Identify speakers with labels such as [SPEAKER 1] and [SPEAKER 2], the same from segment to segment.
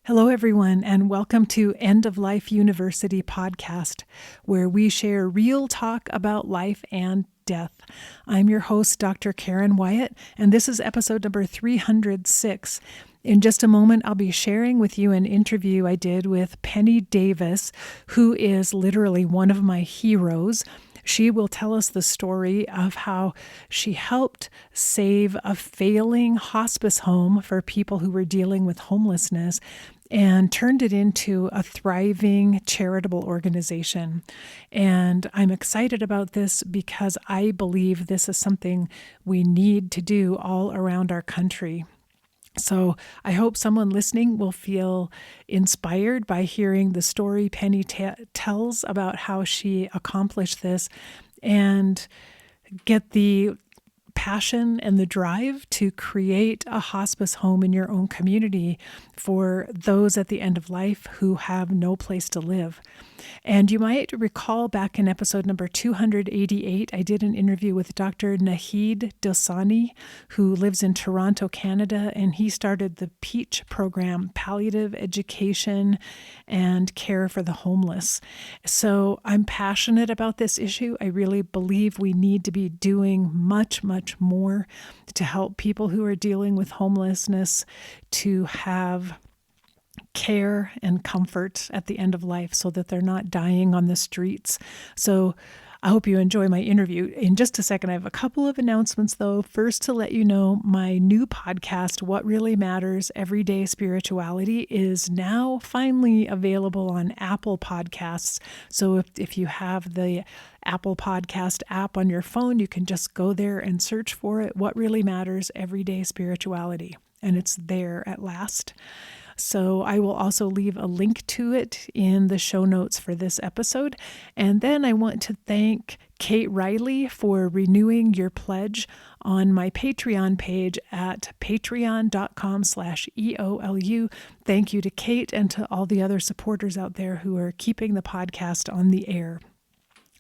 [SPEAKER 1] Hello, everyone, and welcome to End of Life University podcast, where we share real talk about life and death. I'm your host, Dr. Karen Wyatt, and this is episode number 306. In just a moment, I'll be sharing with you an interview I did with Penny Davis, who is literally one of my heroes. She will tell us the story of how she helped save a failing hospice home for people who were dealing with homelessness and turned it into a thriving charitable organization. And I'm excited about this because I believe this is something we need to do all around our country. So I hope someone listening will feel inspired by hearing the story Penny tells about how she accomplished this and get the passion and the drive to create a hospice home in your own community for those at the end of life who have no place to live. And you might recall back in episode number 288, I did an interview with Dr. Nahid Dosani, who lives in Toronto, Canada, and he started the PEACH program, Palliative Education and Care for the Homeless. So I'm passionate about this issue. I really believe we need to be doing much more to help people who are dealing with homelessness to have care and comfort at the end of life so that they're not dying on the streets. So I hope you enjoy my interview. In just a second, I have a couple of announcements, though. First, to let you know, my new podcast, What Really Matters, Everyday Spirituality, is now finally available on Apple Podcasts. So if you have the Apple Podcast app on your phone, you can just go there and search for it, What Really Matters, Everyday Spirituality. And it's there at last. So I will also leave a link to it in the show notes for this episode. And then I want to thank Kate Riley for renewing your pledge on my Patreon page at patreon.com/EOLU. Thank you to Kate and to all the other supporters out there who are keeping the podcast on the air.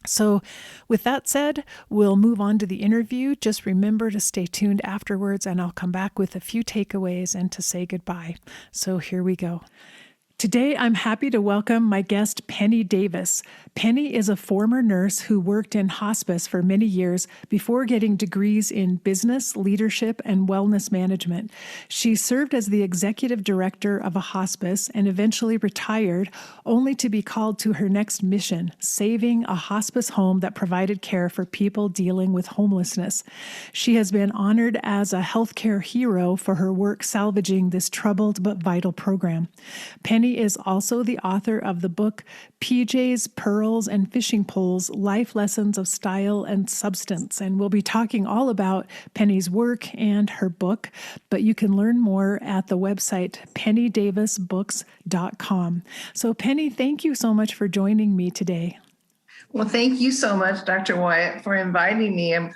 [SPEAKER 1] So with that said, we'll move on to the interview. Just remember to stay tuned afterwards, and I'll come back with a few takeaways and to say goodbye. So here we go. Today, I'm happy to welcome my guest, Penny Davis. Penny is a former nurse who worked in hospice for many years before getting degrees in business, leadership, and wellness management. She served as the executive director of a hospice and eventually retired, only to be called to her next mission, saving a hospice home that provided care for people dealing with homelessness. She has been honored as a healthcare hero for her work salvaging this troubled but vital program. Penny is also the author of the book PJs, Pearls, and Fishing Poles, Life Lessons of Style and Substance. And we'll be talking all about Penny's work and her book, but you can learn more at the website pennydavisbooks.com. So Penny, thank you so much for joining me today.
[SPEAKER 2] Well, thank you so much, Dr. Wyatt, for inviting me. I'm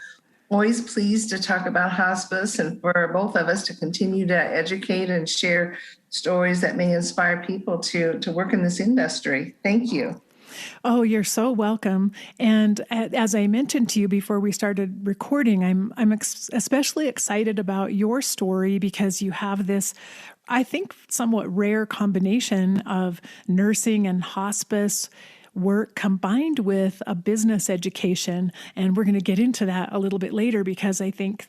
[SPEAKER 2] always pleased to talk about hospice and for both of us to continue to educate and share stories that may inspire people to work in this industry. Thank you.
[SPEAKER 1] Oh, you're so welcome. And as I mentioned to you before we started recording, I'm especially excited about your story because you have this, I think, somewhat rare combination of nursing and hospice work combined with a business education. And we're going to get into that a little bit later because I think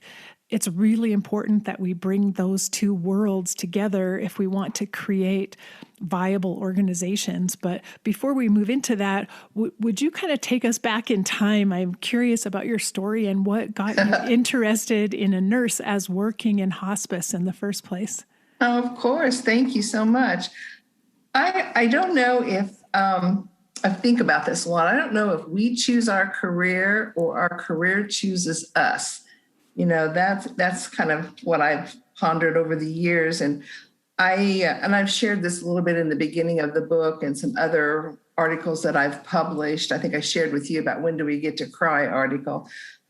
[SPEAKER 1] it's really important that we bring those two worlds together if we want to create viable organizations. But before we move into that, would you kind of take us back in time? I'm curious about your story and what got you interested in a nurse as working in hospice in the first place.
[SPEAKER 2] Oh, of course. Thank you so much. I don't know if I think about this a lot. I don't know if we choose our career or our career chooses us. You know, that's kind of what I've pondered over the years. And I've shared this a little bit in the beginning of the book and some other articles that I've published. I think I shared with you about When Do We Get to Cry article.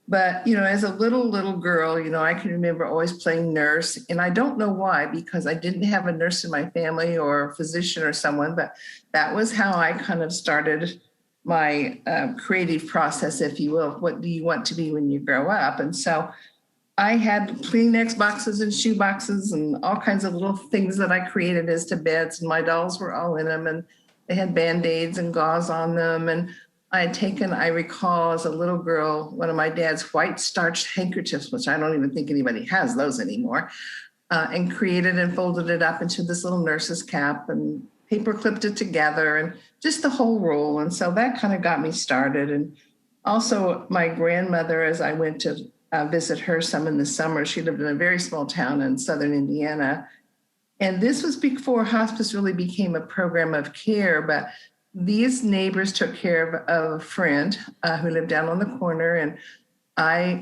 [SPEAKER 2] But, you know, as a little girl, you know, I can remember always playing nurse. And I don't know why, because I didn't have a nurse in my family or a physician or someone, but that was how I kind of started my creative process, if you will. What do you want to be when you grow up? And so I had Kleenex boxes and shoe boxes and all kinds of little things that I created as to beds, and my dolls were all in them, and they had Band-Aids and gauze on them. And I had taken, I recall as a little girl, one of my dad's white starched handkerchiefs, which I don't even think anybody has those anymore, and created and folded it up into this little nurse's cap and paper clipped it together and just the whole roll. And so that kind of got me started. And also my grandmother, as I went to visit her some in the summer, she lived in a very small town in southern Indiana. And this was before hospice really became a program of care, but these neighbors took care of a friend who lived down on the corner. And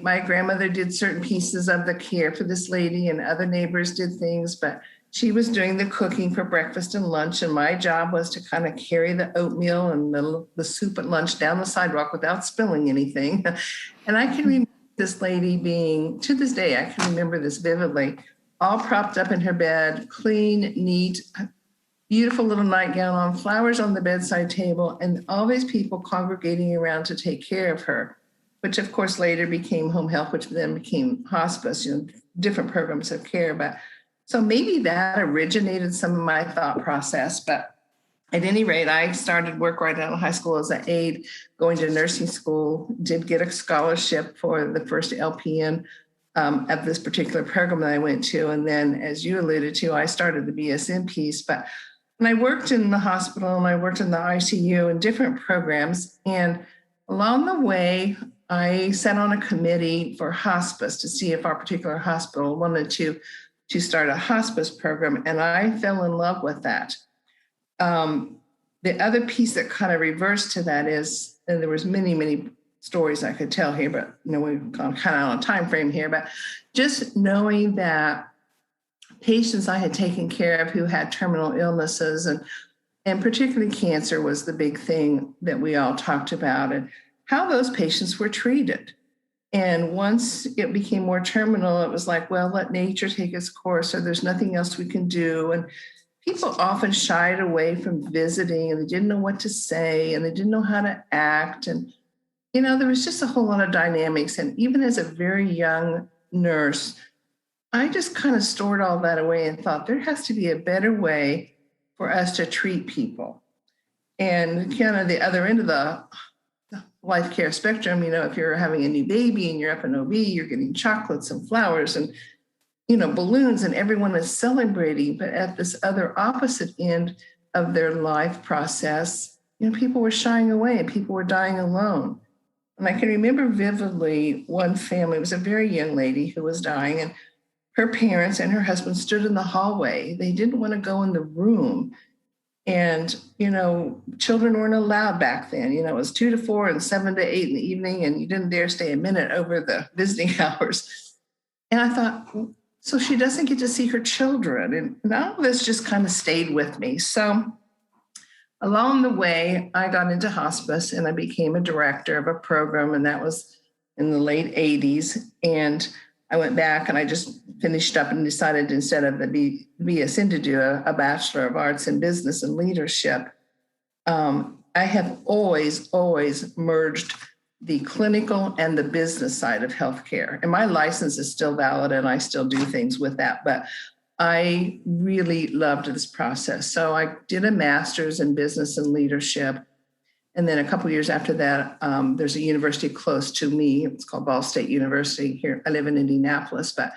[SPEAKER 2] my grandmother did certain pieces of the care for this lady, and other neighbors did things, but she was doing the cooking for breakfast and lunch. And my job was to kind of carry the oatmeal and the soup at lunch down the sidewalk without spilling anything. And I can remember this lady being, to this day, I can remember this vividly, all propped up in her bed, clean, neat, beautiful little nightgown on, flowers on the bedside table, and all these people congregating around to take care of her, which of course later became home health, which then became hospice, different programs of care. But so maybe that originated some of my thought process. But at any rate, I started work right out of high school as an aide, going to nursing school, did get a scholarship for the first LPN of this particular program that I went to. And then, as you alluded to, I started the BSN piece. But when I worked in the hospital and I worked in the ICU and different programs, and along the way, I sat on a committee for hospice to see if our particular hospital wanted to start a hospice program, and I fell in love with that. The other piece that kind of reversed to that is, and there was many stories I could tell here, but we've gone kind of on a time frame here, but just knowing that patients I had taken care of who had terminal illnesses, and particularly cancer was the big thing that we all talked about, and how those patients were treated. And once it became more terminal, it was like, well, let nature take its course, or there's nothing else we can do. And people often shied away from visiting, and they didn't know what to say, and they didn't know how to act. And, there was just a whole lot of dynamics. And even as a very young nurse, I just kind of stored all that away and thought there has to be a better way for us to treat people. And kind of the other end of the life care spectrum, if you're having a new baby and you're up in OB, you're getting chocolates and flowers and, balloons, and everyone is celebrating. But at this other opposite end of their life process, people were shying away and people were dying alone. And I can remember vividly one family, it was a very young lady who was dying, and her parents and her husband stood in the hallway. They didn't want to go in the room. And, children weren't allowed back then. It was 2 to 4 and 7 to 8 in the evening, and you didn't dare stay a minute over the visiting hours. And I thought, so she doesn't get to see her children. And all of this just kind of stayed with me. So along the way, I got into hospice and I became a director of a program, and that was in the late 80s. And I went back and I just finished up and decided, instead of the BSN, to do a Bachelor of Arts in Business and Leadership. I have always merged the clinical and the business side of healthcare. And my license is still valid and I still do things with that. But I really loved this process. So I did a master's in business and leadership. And then a couple of years after that, there's a university close to me. It's called Ball State University here. I live in Indianapolis, but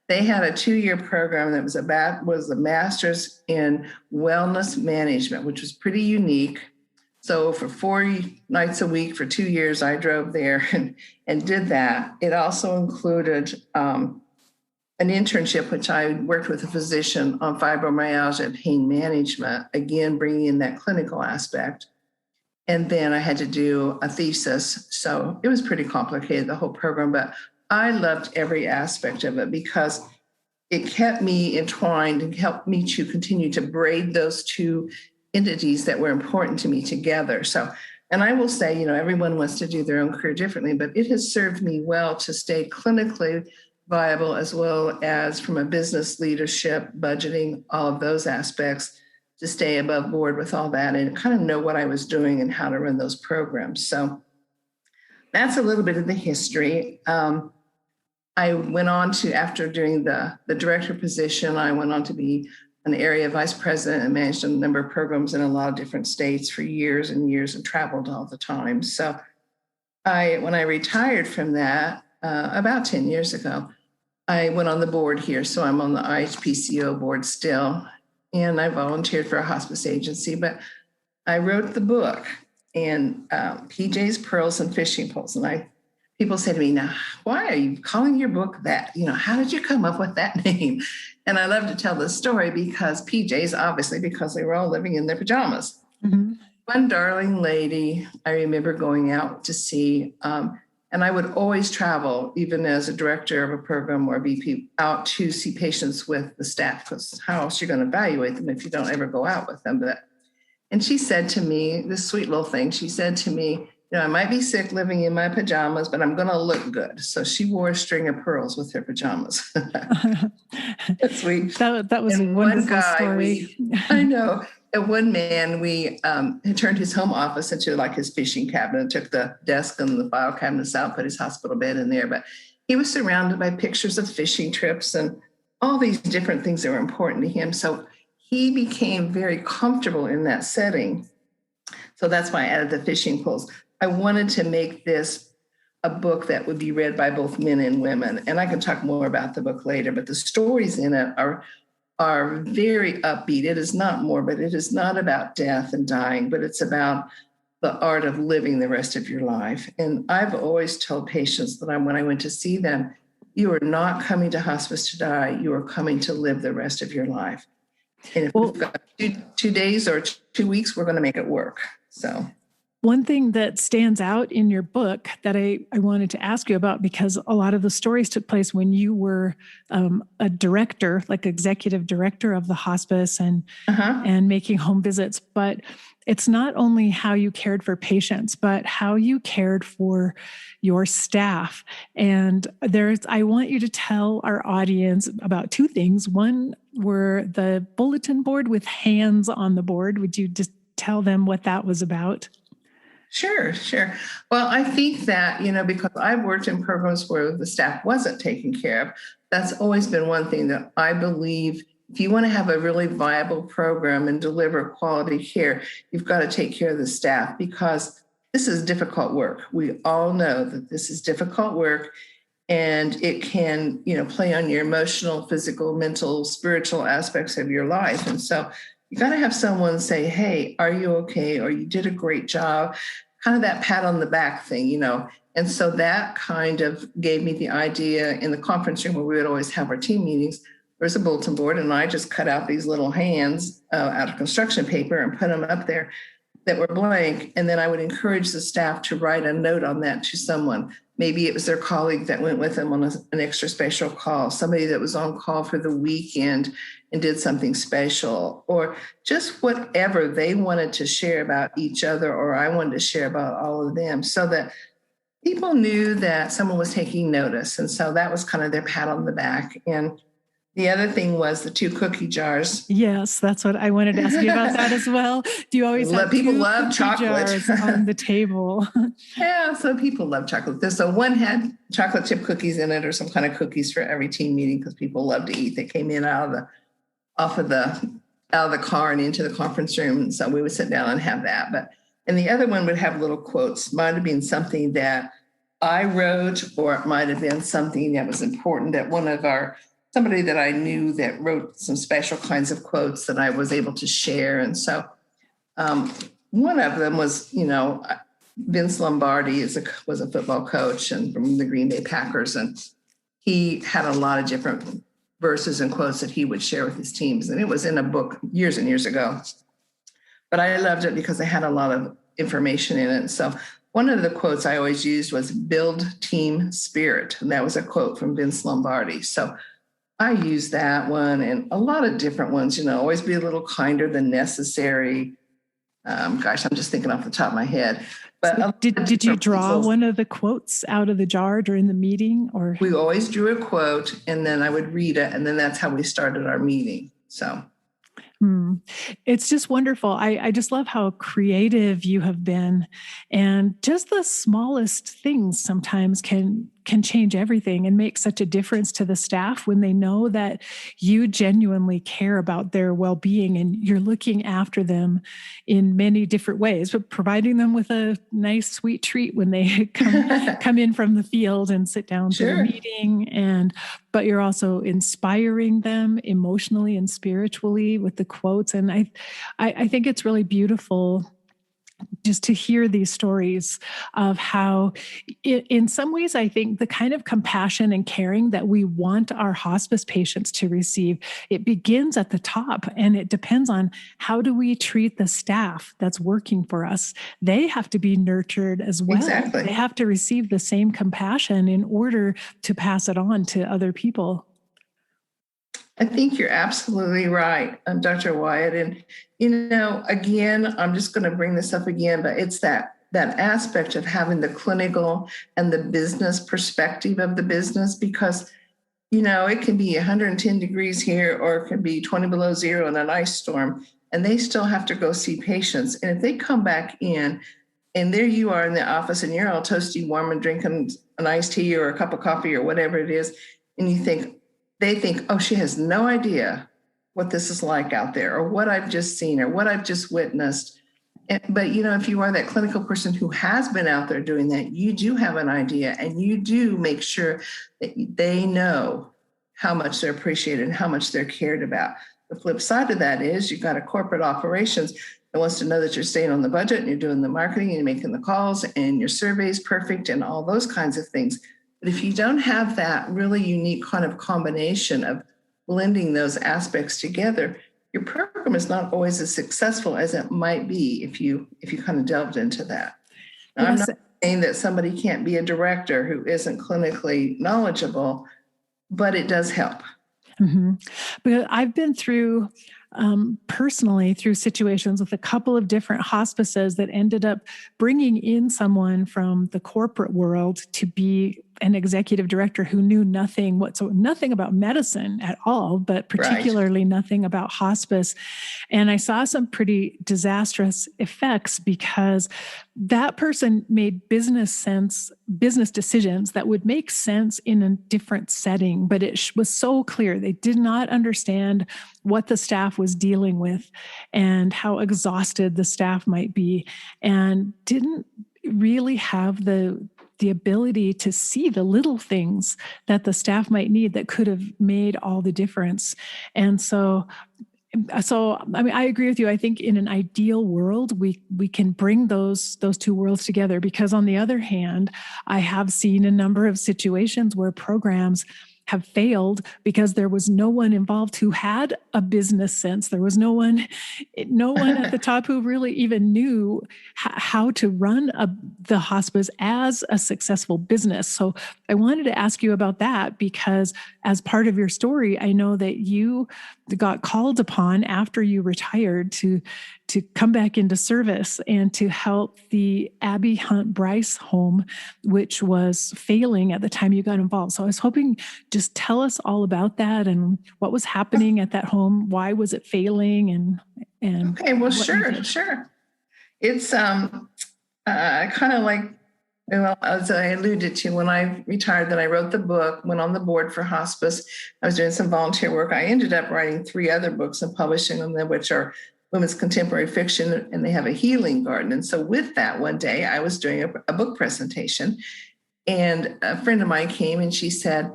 [SPEAKER 2] they had a 2-year program that was a master's in wellness management, which was pretty unique. So for 4 nights a week for 2 years, I drove there and did that. It also included an internship, which I worked with a physician on fibromyalgia and pain management, again, bringing in that clinical aspect. And then I had to do a thesis. So it was pretty complicated, the whole program, but I loved every aspect of it because it kept me entwined and helped me to continue to braid those two entities that were important to me together. So, and I will say, everyone wants to do their own career differently, but it has served me well to stay clinically viable, as well as from a business leadership, budgeting, all of those aspects, to stay above board with all that and kind of know what I was doing and how to run those programs. So that's a little bit of the history. I went on to, after doing the director position, I went on to be an area vice president and managed a number of programs in a lot of different states for years and years and traveled all the time. So when I retired from that about 10 years ago, I went on the board here. So I'm on the IHPCO board still, and I volunteered for a hospice agency, but I wrote the book, and PJ's Pearls and Fishing Poles. And people say to me, now, why are you calling your book that? How did you come up with that name? And I love to tell this story because PJ's, obviously, because they were all living in their pajamas. Mm-hmm. One darling lady I remember going out to see, and I would always travel, even as a director of a program or a VP, out to see patients with the staff, because how else are you going to evaluate them if you don't ever go out with them? And she said to me, this sweet little thing, she said to me, I might be sick living in my pajamas, but I'm going to look good. So she wore a string of pearls with her pajamas. That's sweet.
[SPEAKER 1] That was a wonderful story.
[SPEAKER 2] I know. And one man, he turned his home office into like his fishing cabinet, took the desk and the file cabinets out, put his hospital bed in there. But he was surrounded by pictures of fishing trips and all these different things that were important to him. So he became very comfortable in that setting. So that's why I added the fishing poles. I wanted to make this a book that would be read by both men and women. And I can talk more about the book later, but the stories in it are very upbeat. It is not morbid. It is not about death and dying, but it's about the art of living the rest of your life. And I've always told patients that when I went to see them, you are not coming to hospice to die. You are coming to live the rest of your life. And if we've got 2 days or 2 weeks, we're going to make it work. So
[SPEAKER 1] one thing that stands out in your book that I wanted to ask you about, because a lot of the stories took place when you were a director, like executive director of the hospice and making home visits. But it's not only how you cared for patients, but how you cared for your staff. And I want you to tell our audience about 2 things. One were the bulletin board with hands on the board. Would you just tell them what that was about?
[SPEAKER 2] Sure. Well, I think that, because I've worked in programs where the staff wasn't taken care of, that's always been one thing that I believe. If you want to have a really viable program and deliver quality care, you've got to take care of the staff, because this is difficult work. We all know that this is difficult work, and it can, play on your emotional, physical, mental, spiritual aspects of your life. And so you got to have someone say, hey, are you okay? Or you did a great job, kind of that pat on the back thing, And so that kind of gave me the idea in the conference room where we would always have our team meetings. There's a bulletin board, and I just cut out these little hands out of construction paper and put them up there that were blank. And then I would encourage the staff to write a note on that to someone. Maybe it was their colleague that went with them on an extra special call, somebody that was on call for the weekend and did something special, or just whatever they wanted to share about each other, or I wanted to share about all of them, so that people knew that someone was taking notice. And so that was kind of their pat on the back. And the other thing was the 2 cookie jars.
[SPEAKER 1] Yes, that's what I wanted to ask you about that as well. Do you always have
[SPEAKER 2] people
[SPEAKER 1] 2
[SPEAKER 2] love
[SPEAKER 1] cookie
[SPEAKER 2] chocolate
[SPEAKER 1] jars on the table?
[SPEAKER 2] Yeah, so people love chocolate. So one had chocolate chip cookies in it, or some kind of cookies for every team meeting, because people love to eat. They came in out of the car and into the conference room, and so we would sit down and have that. And the other one would have little quotes. Might have been something that I wrote, or it might have been something that was important that somebody that I knew that wrote some special kinds of quotes that I was able to share. And so one of them was, Vince Lombardi was a football coach and from the Green Bay Packers. And he had a lot of different verses and quotes that he would share with his teams. And it was in a book years and years ago. But I loved it because it had a lot of information in it. So one of the quotes I always used was "build team spirit." And that was a quote from Vince Lombardi. So I use that one and a lot of different ones, always be a little kinder than necessary. I'm just thinking off the top of my head. But
[SPEAKER 1] so did you draw one of the quotes out of the jar during the meeting? Or
[SPEAKER 2] we always drew a quote, and then I would read it, and then that's how we started our meeting. So
[SPEAKER 1] it's just wonderful. I just love how creative you have been, and just the smallest things sometimes can can change everything and make such a difference to the staff when they know that you genuinely care about their well-being and you're looking after them in many different ways, but providing them with a nice, sweet treat when they come in from the field and sit down for the meeting. But you're also inspiring them emotionally and spiritually with the quotes. And I think it's really beautiful just to hear these stories of how, in some ways, I think the kind of compassion and caring that we want our hospice patients to receive, it begins at the top, and it depends on how do we treat the staff that's working for us. They have to be nurtured as well.
[SPEAKER 2] Exactly.
[SPEAKER 1] They have to receive the same compassion in order to pass it on to other people.
[SPEAKER 2] I think you're absolutely right, Dr. Wyatt. And, again, I'm just going to bring this up again, but it's that aspect of having the clinical and the business perspective of the business, because, it can be 110 degrees here, or it can be 20 below zero in an ice storm, and they still have to go see patients. And if they come back in and there you are in the office and you're all toasty warm and drinking an iced tea or a cup of coffee or whatever it is, and they think, oh, she has no idea what this is like out there, or what I've just seen, or what I've just witnessed. But, if you are that clinical person who has been out there doing that, you do have an idea, and you do make sure that they know how much they're appreciated and how much they're cared about. The flip side of that is you've got a corporate operations that wants to know that you're staying on the budget and you're doing the marketing and you're making the calls and your survey's perfect and all those kinds of things. But if you don't have that really unique kind of combination of blending those aspects together, your program is not always as successful as it might be if you kind of delved into that. Now, I'm not saying that somebody can't be a director who isn't clinically knowledgeable, but it does help.
[SPEAKER 1] Mm-hmm. But I've been through personally through situations with a couple of different hospices that ended up bringing in someone from the corporate world to be an executive director who knew nothing about medicine at all, but particularly nothing about hospice. And I saw some pretty disastrous effects because that person made business decisions that would make sense in a different setting, but it was so clear they did not understand what the staff was dealing with and how exhausted the staff might be, and didn't really have the ability to see the little things that the staff might need that could have made all the difference. And so I mean, I agree with you. I think in an ideal world, we can bring those two worlds together, because on the other hand, I have seen a number of situations where programs have failed because there was no one involved who had a business sense. There was no one at the top who really even knew how to run the hospice as a successful business. So I wanted to ask you about that, because as part of your story, I know that you got called upon after you retired to come back into service and to help the Abby Hunt Bryce home, which was failing at the time you got involved. So I was hoping, just tell us all about that and what was happening at that home. Why was it failing? And
[SPEAKER 2] okay, well, sure. It's kind of like, well, as I alluded to, when I retired, then I wrote the book, went on the board for hospice. I was doing some volunteer work. I ended up writing 3 other books and publishing them, which are women's contemporary fiction, and they have a healing garden. And so with that, one day I was doing a book presentation, and a friend of mine came and she said,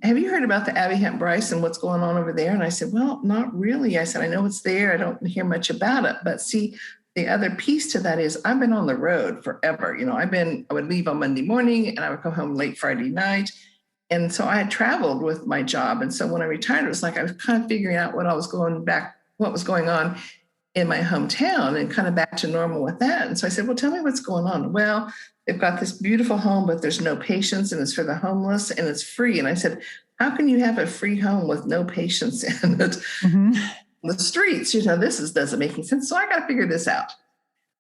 [SPEAKER 2] have you heard about the Abby Hunt Bryce and what's going on over there? And I said, well, not really. I said, I know it's there. I don't hear much about it. But see, the other piece to that is I've been on the road forever. I would leave on Monday morning and I would come home late Friday night. And so I had traveled with my job. And so when I retired, it was like I was kind of figuring out what was going on in my hometown and kind of back to normal with that. And so I said, well, tell me what's going on. Well, they've got this beautiful home, but there's no patients, and it's for the homeless, and it's free. And I said, how can you have a free home with no patients in it? Mm-hmm. The streets, this doesn't make any sense. So I got to figure this out.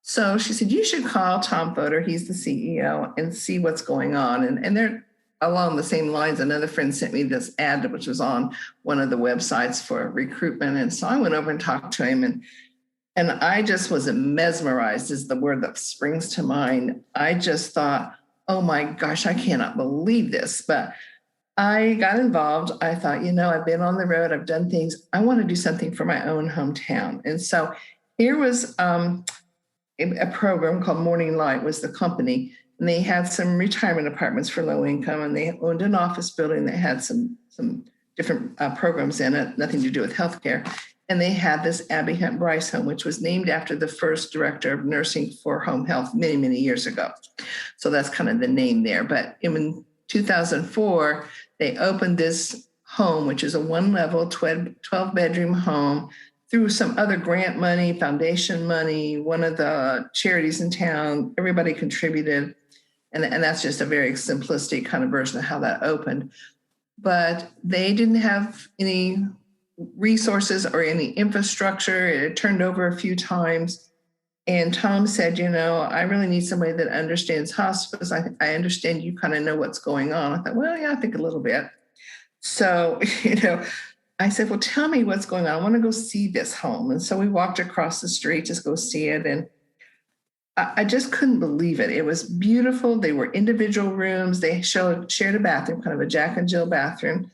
[SPEAKER 2] So she said, you should call Tom Fodor, he's the CEO, and see what's going on. And they're along the same lines. Another friend sent me this ad, which was on one of the websites for recruitment. And so I went over and talked to him, and I just was mesmerized, is the word that springs to mind. I just thought, oh my gosh, I cannot believe this. But I got involved. I thought, I've been on the road, I've done things. I want to do something for my own hometown. And so here was a program called Morning Light was the company. And they had some retirement apartments for low income, and they owned an office building that had some different programs in it, nothing to do with healthcare. And they had this Abby Hunt Bryce home, which was named after the first director of nursing for home health many, many years ago. So that's kind of the name there. But in 2004, they opened this home, which is a one-level, 12-bedroom home, through some other grant money, foundation money, one of the charities in town. Everybody contributed. And that's just a very simplistic kind of version of how that opened. But they didn't have any resources or any infrastructure. It had turned over a few times. And Tom said, I really need somebody that understands hospice. I understand you kind of know what's going on. I thought, well, yeah, I think a little bit. So, I said, well, tell me what's going on. I want to go see this home. And so we walked across the street to go see it. And I just couldn't believe it. It was beautiful. They were individual rooms. They shared a bathroom, kind of a Jack and Jill bathroom.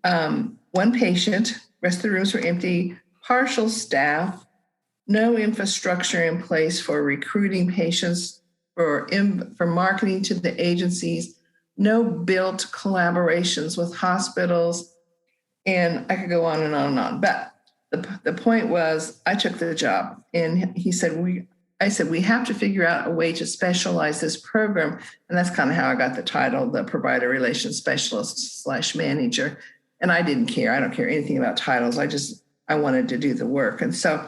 [SPEAKER 2] One patient, rest of the rooms were empty, partial staff, no infrastructure in place for recruiting patients, for marketing to the agencies, no built collaborations with hospitals. And I could go on and on and on. But the point was, I took the job. And I said, we have to figure out a way to specialize this program. And that's kind of how I got the title, the provider relations specialist / manager. And I didn't care. I don't care anything about titles. I wanted to do the work. And so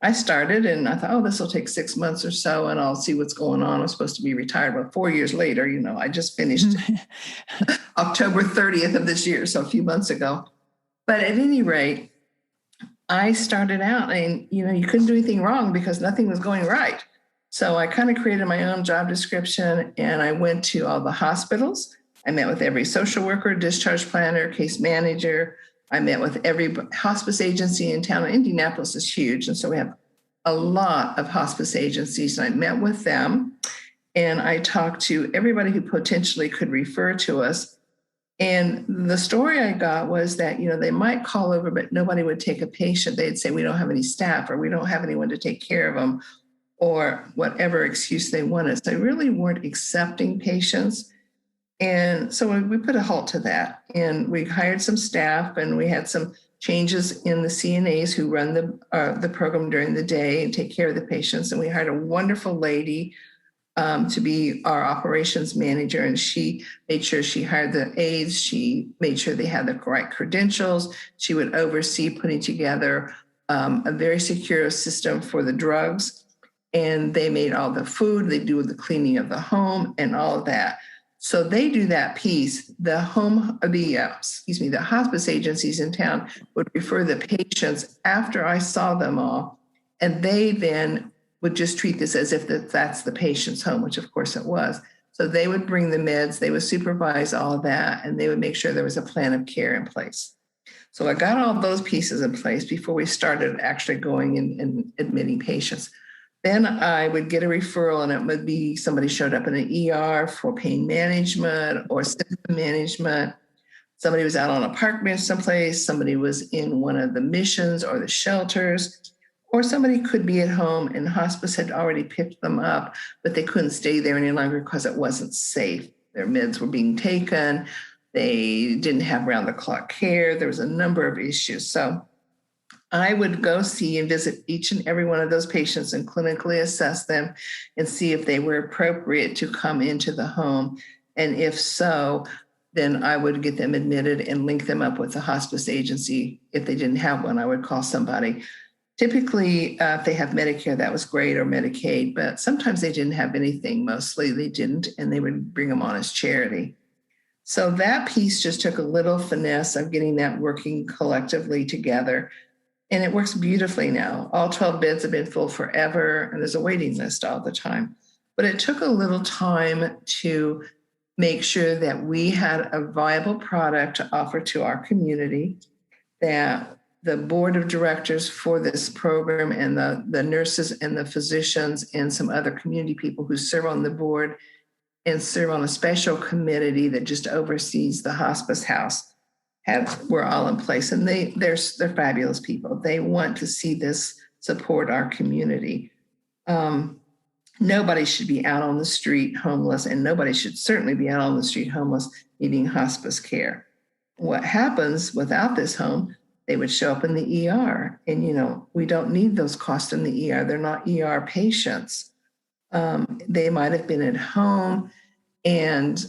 [SPEAKER 2] I started, and I thought, oh, this will take 6 months or so, and I'll see what's going on. I'm supposed to be retired. But 4 years later, I just finished October 30th of this year, so a few months ago. But at any rate, I started out, and you couldn't do anything wrong because nothing was going right. So I kind of created my own job description, and I went to all the hospitals. I met with every social worker, discharge planner, case manager. I met with every hospice agency in town. Indianapolis is huge, and so we have a lot of hospice agencies. And I met with them, and I talked to everybody who potentially could refer to us. And the story I got was that, they might call over, but nobody would take a patient. They'd say, we don't have any staff, or we don't have anyone to take care of them, or whatever excuse they wanted. So they really weren't accepting patients. And so we put a halt to that. And we hired some staff, and we had some changes in the CNAs who run the program during the day and take care of the patients. And we hired a wonderful lady to be our operations manager. And she made sure she hired the aides. She made sure they had the right credentials. She would oversee putting together a very secure system for the drugs. And they made all the food. They do the cleaning of the home and all of that. So they do that piece. The hospice agencies in town would refer the patients after I saw them all. And they then would just treat this as if that's the patient's home, which of course it was. So they would bring the meds, they would supervise all of that, and they would make sure there was a plan of care in place. So I got all those pieces in place before we started actually going and admitting patients. Then I would get a referral, and it would be somebody showed up in an ER for pain management or symptom management. Somebody was out on a park bench someplace. Somebody was in one of the missions or the shelters. Or somebody could be at home and hospice had already picked them up, but they couldn't stay there any longer because it wasn't safe. Their meds were being taken. They didn't have round-the-clock care. There was a number of issues. So I would go see and visit each and every one of those patients and clinically assess them and see if they were appropriate to come into the home. And if so, then I would get them admitted and link them up with the hospice agency. If they didn't have one, I would call somebody. Typically, if they have Medicare, that was great, or Medicaid, but sometimes they didn't have anything. Mostly they didn't, and they would bring them on as charity. So that piece just took a little finesse of getting that working collectively together. And it works beautifully now. All 12 beds have been full forever, and there's a waiting list all the time. But it took a little time to make sure that we had a viable product to offer to our community, that the board of directors for this program and the nurses and the physicians and some other community people who serve on the board and serve on a special committee that just oversees the hospice house. We're all in place, and they're fabulous people. They want to see this support our community. Nobody should be out on the street homeless, and nobody should certainly be out on the street homeless needing hospice care. What happens without this home, they would show up in the ER, and we don't need those costs in the ER. They're not ER patients. They might have been at home and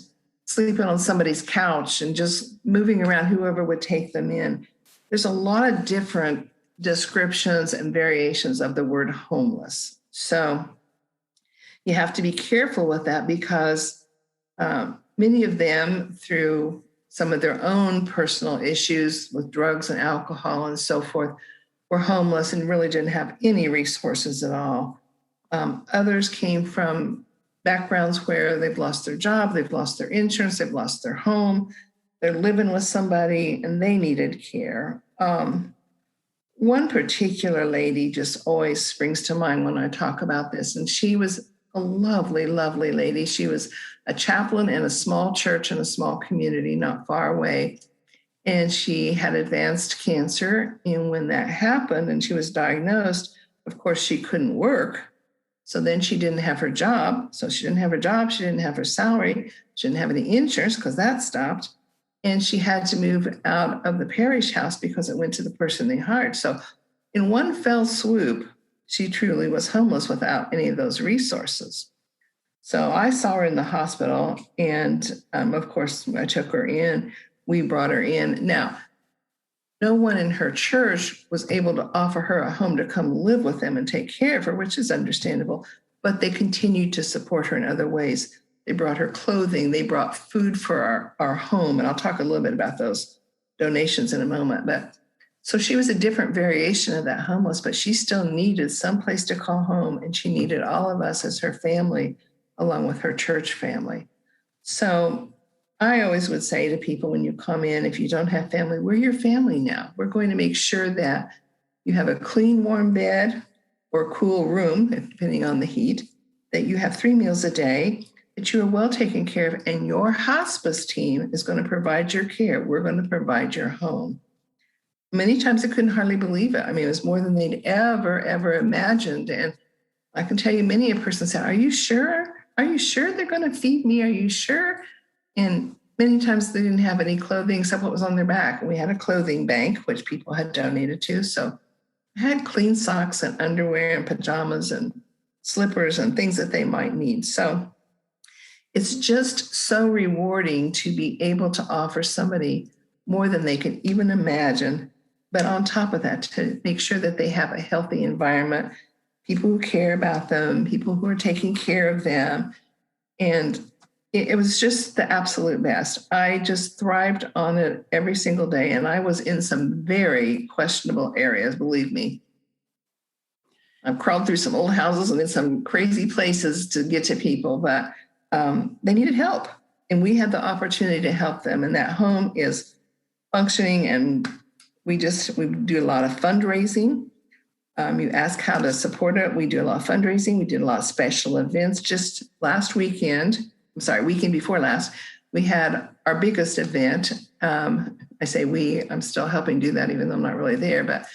[SPEAKER 2] sleeping on somebody's couch and just moving around whoever would take them in. There's a lot of different descriptions and variations of the word homeless. So you have to be careful with that, because many of them, through some of their own personal issues with drugs and alcohol and so forth, were homeless and really didn't have any resources at all. Others came from backgrounds where they've lost their job, they've lost their insurance, they've lost their home, they're living with somebody and they needed care. One particular lady just always springs to mind when I talk about this, and she was a lovely, lovely lady. She was a chaplain in a small church in a small community not far away, and she had advanced cancer. And when that happened and she was diagnosed, of course, she couldn't work. So then she didn't have her job. So she didn't have her job. She didn't have her salary. She didn't have any insurance because that stopped. And she had to move out of the parish house because it went to the person they hired. So in one fell swoop, she truly was homeless without any of those resources. So I saw her in the hospital, and of course, I took her in. We brought her in. Now, no one in her church was able to offer her a home to come live with them and take care of her, which is understandable, but they continued to support her in other ways. They brought her clothing. They brought food for our home, and I'll talk a little bit about those donations in a moment. But so she was a different variation of that homeless, but she still needed some place to call home, and she needed all of us as her family, along with her church family. So I always would say to people when you come in, if you don't have family, we're your family now. We're going to make sure that you have a clean, warm bed or cool room, depending on the heat, that you have 3 meals a day, that you are well taken care of, and your hospice team is going to provide your care. We're going to provide your home. Many times I couldn't hardly believe it. I mean, it was more than they'd ever imagined. And I can tell you, many a person said, "Are you sure? Are you sure they're going to feed me? Are you sure?" And many times they didn't have any clothing except what was on their back. We had a clothing bank, which people had donated to. So I had clean socks and underwear and pajamas and slippers and things that they might need. So it's just so rewarding to be able to offer somebody more than they could even imagine. But on top of that, to make sure that they have a healthy environment, people who care about them, people who are taking care of them. And it was just the absolute best. I just thrived on it every single day. And I was in some very questionable areas, believe me. I've crawled through some old houses and in some crazy places to get to people, but they needed help. And we had the opportunity to help them. And that home is functioning, and we do a lot of fundraising. You ask how to support it. We do a lot of fundraising. We did a lot of special events. Just weekend before last, we had our biggest event. I say we, I'm still helping do that, even though I'm not really there, but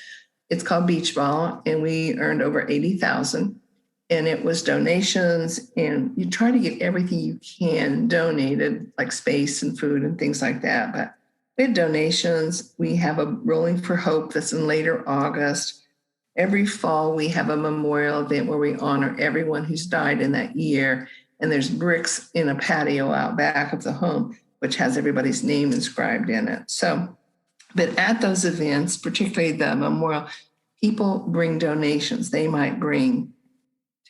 [SPEAKER 2] it's called Beach Ball, and we earned over $80,000. And it was donations, and you try to get everything you can donated, like space and food and things like that. But we had donations. We have a Rolling for Hope that's in later August. Every fall, we have a memorial event where we honor everyone who's died in that year. And there's bricks in a patio out back of the home, which has everybody's name inscribed in it. So, but at those events, particularly the memorial, people bring donations. They might bring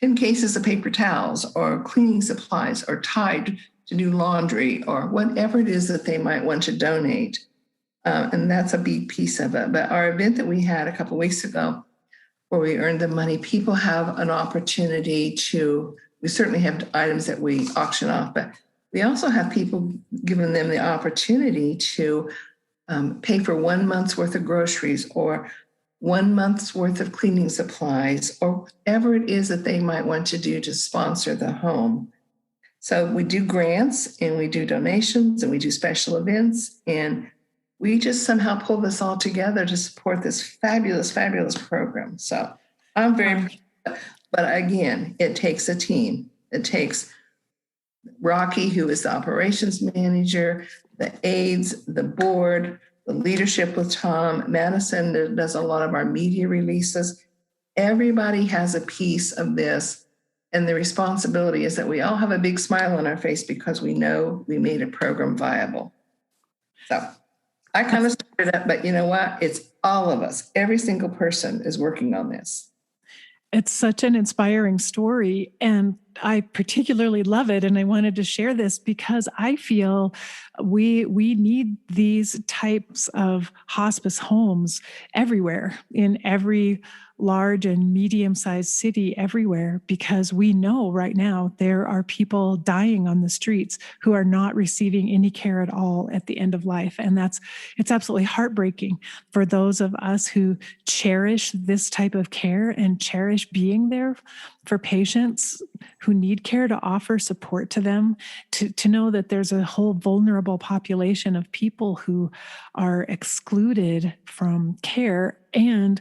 [SPEAKER 2] 10 cases of paper towels or cleaning supplies or Tide to do laundry or whatever it is that they might want to donate. And that's a big piece of it. But our event that we had a couple of weeks ago, where we earned the money, people have an opportunity to, we certainly have items that we auction off, but we also have people giving them the opportunity to pay for 1 month's worth of groceries or 1 month's worth of cleaning supplies or whatever it is that they might want to do to sponsor the home. So we do grants and we do donations and we do special events. And we just somehow pull this all together to support this fabulous, fabulous program. So I'm very, but again, it takes a team. It takes Rocky, who is the operations manager, the aides, the board, the leadership with Tom, Madison that does a lot of our media releases. Everybody has a piece of this. And the responsibility is that we all have a big smile on our face because we know we made a program viable. So I kind of started it, but you know what? It's all of us. Every single person is working on this.
[SPEAKER 1] It's such an inspiring story, and I particularly love it. And I wanted to share this because I feel we need these types of hospice homes everywhere, in every large and medium-sized city everywhere, because we know right now there are people dying on the streets who are not receiving any care at all at the end of life. And it's absolutely heartbreaking for those of us who cherish this type of care and cherish being there for patients who need care, to offer support to them, to know that there's a whole vulnerable population of people who are excluded from care, and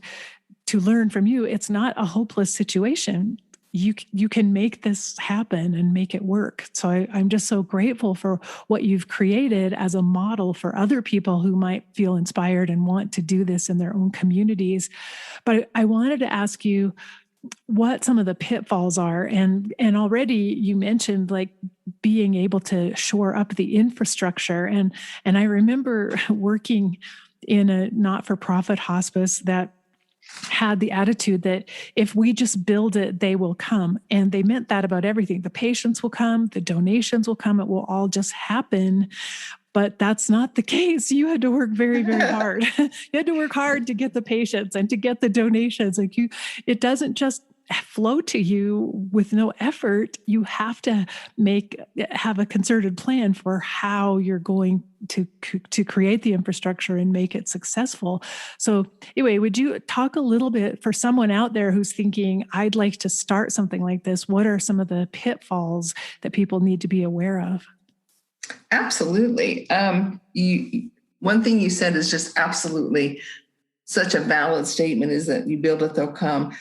[SPEAKER 1] to learn from you, it's not a hopeless situation. You can make this happen and make it work. So I'm just so grateful for what you've created as a model for other people who might feel inspired and want to do this in their own communities. But I wanted to ask you what some of the pitfalls are. And already you mentioned like being able to shore up the infrastructure. And I remember working in a not-for-profit hospice that had the attitude that if we just build it, they will come. And they meant that about everything. The patients will come, the donations will come, it will all just happen. But that's not the case. You had to work very, very hard. You had to work hard to get the patients and to get the donations. It doesn't just flow to you with no effort. You have to have a concerted plan for how you're going to create the infrastructure and make it successful. So anyway, would you talk a little bit for someone out there who's thinking, I'd like to start something like this? What are some of the pitfalls that people need to be aware of?
[SPEAKER 2] Absolutely. One thing you said is just absolutely such a valid statement, is that you build it, they'll come.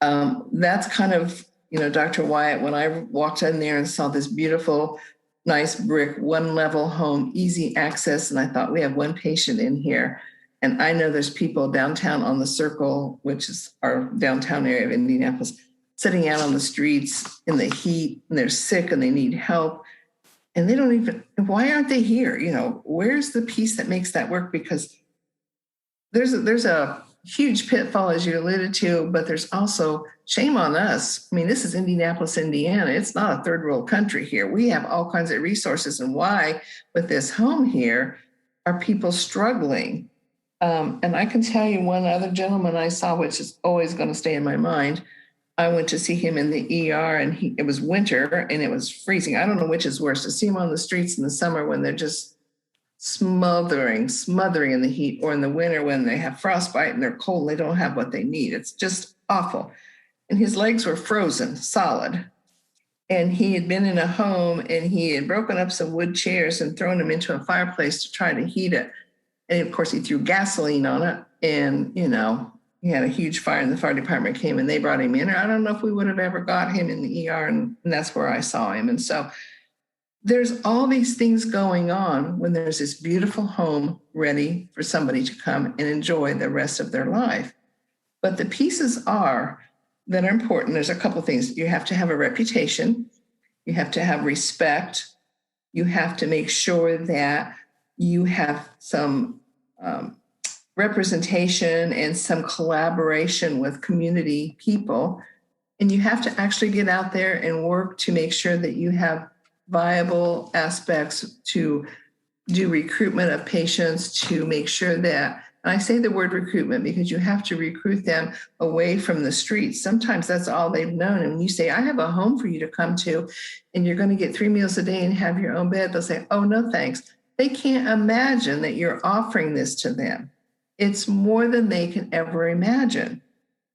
[SPEAKER 2] That's kind of, Dr. Wyatt, when I walked in there and saw this beautiful, nice brick, one level home, easy access. And I thought, we have one patient in here. And I know there's people downtown on the Circle, which is our downtown area of Indianapolis, sitting out on the streets in the heat, and they're sick and they need help. And they don't even, why aren't they here? Where's the piece that makes that work? Because there's a huge pitfall, as you alluded to, but there's also shame on us. I mean, this is Indianapolis, Indiana. It's not a third world country here. We have all kinds of resources. And why, with this home here, are people struggling? And I can tell you one other gentleman I saw, which is always going to stay in my mind. I went to see him in the ER, and it was winter and it was freezing. I don't know which is worse, to see him on the streets in the summer when they're just smothering in the heat, or in the winter when they have frostbite and they're cold and they don't have what they need. It's just awful. And his legs were frozen solid. And he had been in a home, and he had broken up some wood chairs and thrown them into a fireplace to try to heat it. And of course, he threw gasoline on it. And, he had a huge fire, and the fire department came and they brought him in. Or I don't know if we would have ever got him in the ER. And that's where I saw him. And so there's all these things going on when there's this beautiful home ready for somebody to come and enjoy the rest of their life. But the pieces that are important. There's a couple of things. You have to have a reputation. You have to have respect. You have to make sure that you have some representation and some collaboration with community people. And you have to actually get out there and work to make sure that you have viable aspects to do recruitment of patients, to make sure that, and I say the word recruitment because you have to recruit them away from the streets. Sometimes that's all they've known. And when you say, I have a home for you to come to, and you're going to get 3 meals a day and have your own bed, they'll say, oh, no, thanks. They can't imagine that you're offering this to them. It's more than they can ever imagine.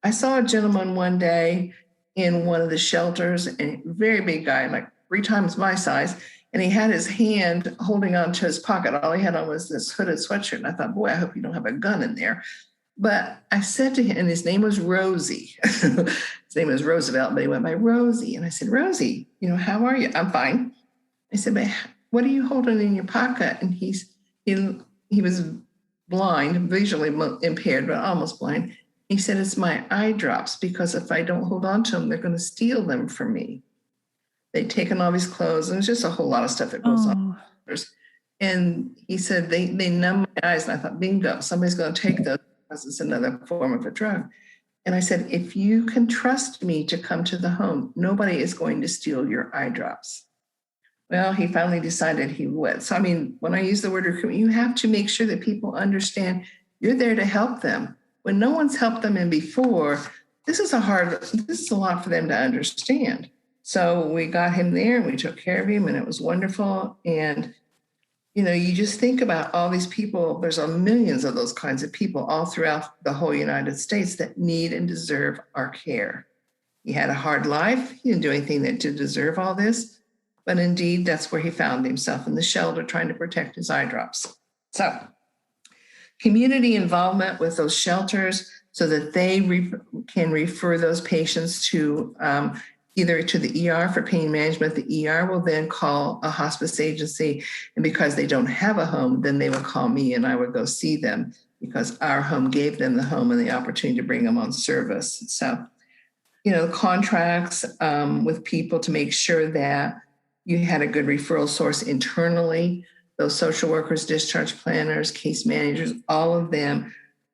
[SPEAKER 2] I saw a gentleman one day in one of the shelters, and a very big guy, like 3 times my size. And he had his hand holding onto his pocket. All he had on was this hooded sweatshirt. And I thought, boy, I hope you don't have a gun in there. But I said to him, and his name was Rosie. His name was Roosevelt, but he went by Rosie. And I said, Rosie, how are you? I'm fine. I said, but what are you holding in your pocket? And he was blind, visually impaired, but almost blind. He said, it's my eye drops, because if I don't hold on to them, they're going to steal them from me. They'd taken all his clothes, and it's just a whole lot of stuff that goes on. And he said, they numb my eyes. And I thought, bingo, somebody's going to take those because it's another form of a drug. And I said, if you can trust me to come to the home, nobody is going to steal your eye drops. Well, he finally decided he would. So, when I use the word recruitment, you have to make sure that people understand you're there to help them. When no one's helped them in before, this is a lot for them to understand. So we got him there and we took care of him, and it was wonderful. And, you just think about all these people. There's millions of those kinds of people all throughout the whole United States that need and deserve our care. He had a hard life. He didn't do anything to deserve all this. But indeed, that's where he found himself, in the shelter, trying to protect his eye drops. So community involvement with those shelters so that they can refer those patients to either to the ER for pain management. The ER will then call a hospice agency. And because they don't have a home, then they will call me and I would go see them, because our home gave them the home and the opportunity to bring them on service. So, contracts with people to make sure that you had a good referral source internally. Those social workers, discharge planners, case managers, all of them,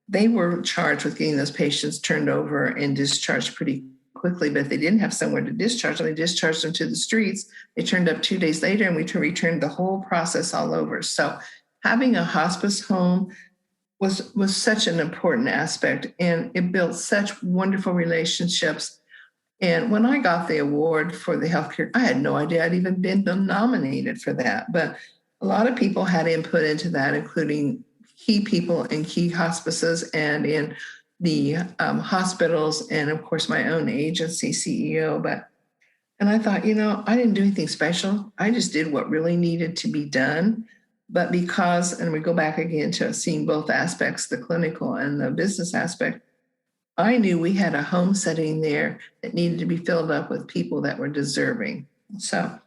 [SPEAKER 2] they were charged with getting those patients turned over and discharged pretty quickly. But if they didn't have somewhere to discharge them, they discharged them to the streets. They turned up 2 days later, and we returned the whole process all over. So having a hospice home was such an important aspect, and it built such wonderful relationships. And when I got the award for the healthcare, I had no idea I'd even been nominated for that. But a lot of people had input into that, including key people in key hospices and in the hospitals, and of course my own agency CEO. And I thought, I didn't do anything special. I just did what really needed to be done. But because, and we go back again to seeing both aspects, the clinical and the business aspect, I knew we had a home setting there that needed to be filled up with people that were deserving. So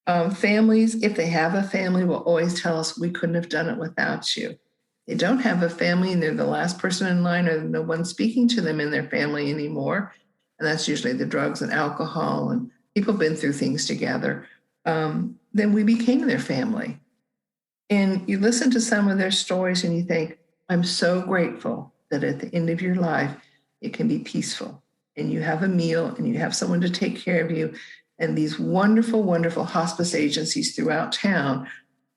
[SPEAKER 2] families, if they have a family, will always tell us we couldn't have done it without you. They don't have a family and they're the last person in line, or no one speaking to them in their family anymore. And that's usually the drugs and alcohol, and people have been through things together. Then we became their family. And you listen to some of their stories and you think, I'm so grateful that at the end of your life, it can be peaceful and you have a meal and you have someone to take care of you. And these wonderful, wonderful hospice agencies throughout town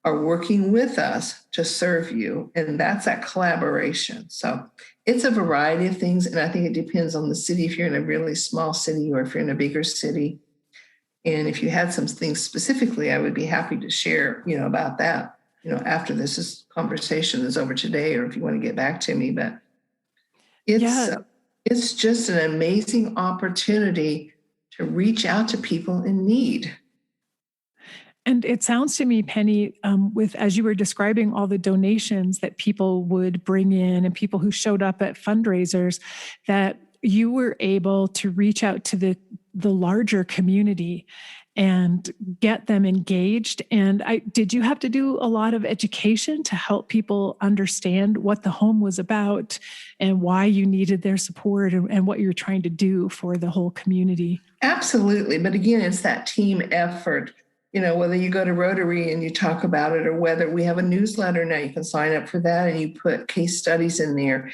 [SPEAKER 2] are working with us to serve you. And that's that collaboration. So it's a variety of things. And I think it depends on the city, if you're in a really small city or if you're in a bigger city. And if you had some things specifically, I would be happy to share, about that, after this conversation is over today, or if you want to get back to me. But it's just an amazing opportunity to reach out to people in need.
[SPEAKER 1] And it sounds to me, Penny, as you were describing all the donations that people would bring in and people who showed up at fundraisers, that you were able to reach out to the larger community and get them engaged. And did you have to do a lot of education to help people understand what the home was about and why you needed their support and what you're trying to do for the whole community?
[SPEAKER 2] Absolutely. But again, it's that team effort. Whether you go to Rotary and you talk about it, or whether we have a newsletter now, you can sign up for that and you put case studies in there.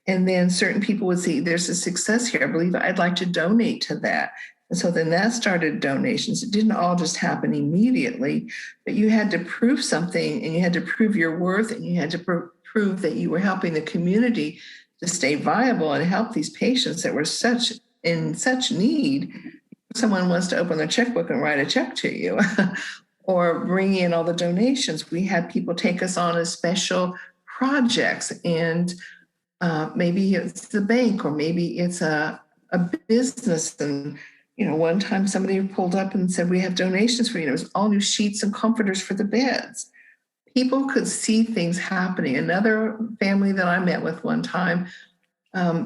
[SPEAKER 2] And then certain people would see there's a success here. I believe I'd like to donate to that. And so then that started donations. It didn't all just happen immediately, but you had to prove something, and you had to prove your worth, and you had to prove that you were helping the community to stay viable and help these patients that were in such need. Someone wants to open their checkbook and write a check to you or bring in all the donations. We had people take us on as special projects, and maybe it's the bank, or maybe it's a business, and One time somebody pulled up and said, we have donations for you. It was all new sheets and comforters for the beds. People could see things happening. Another family that I met with one time,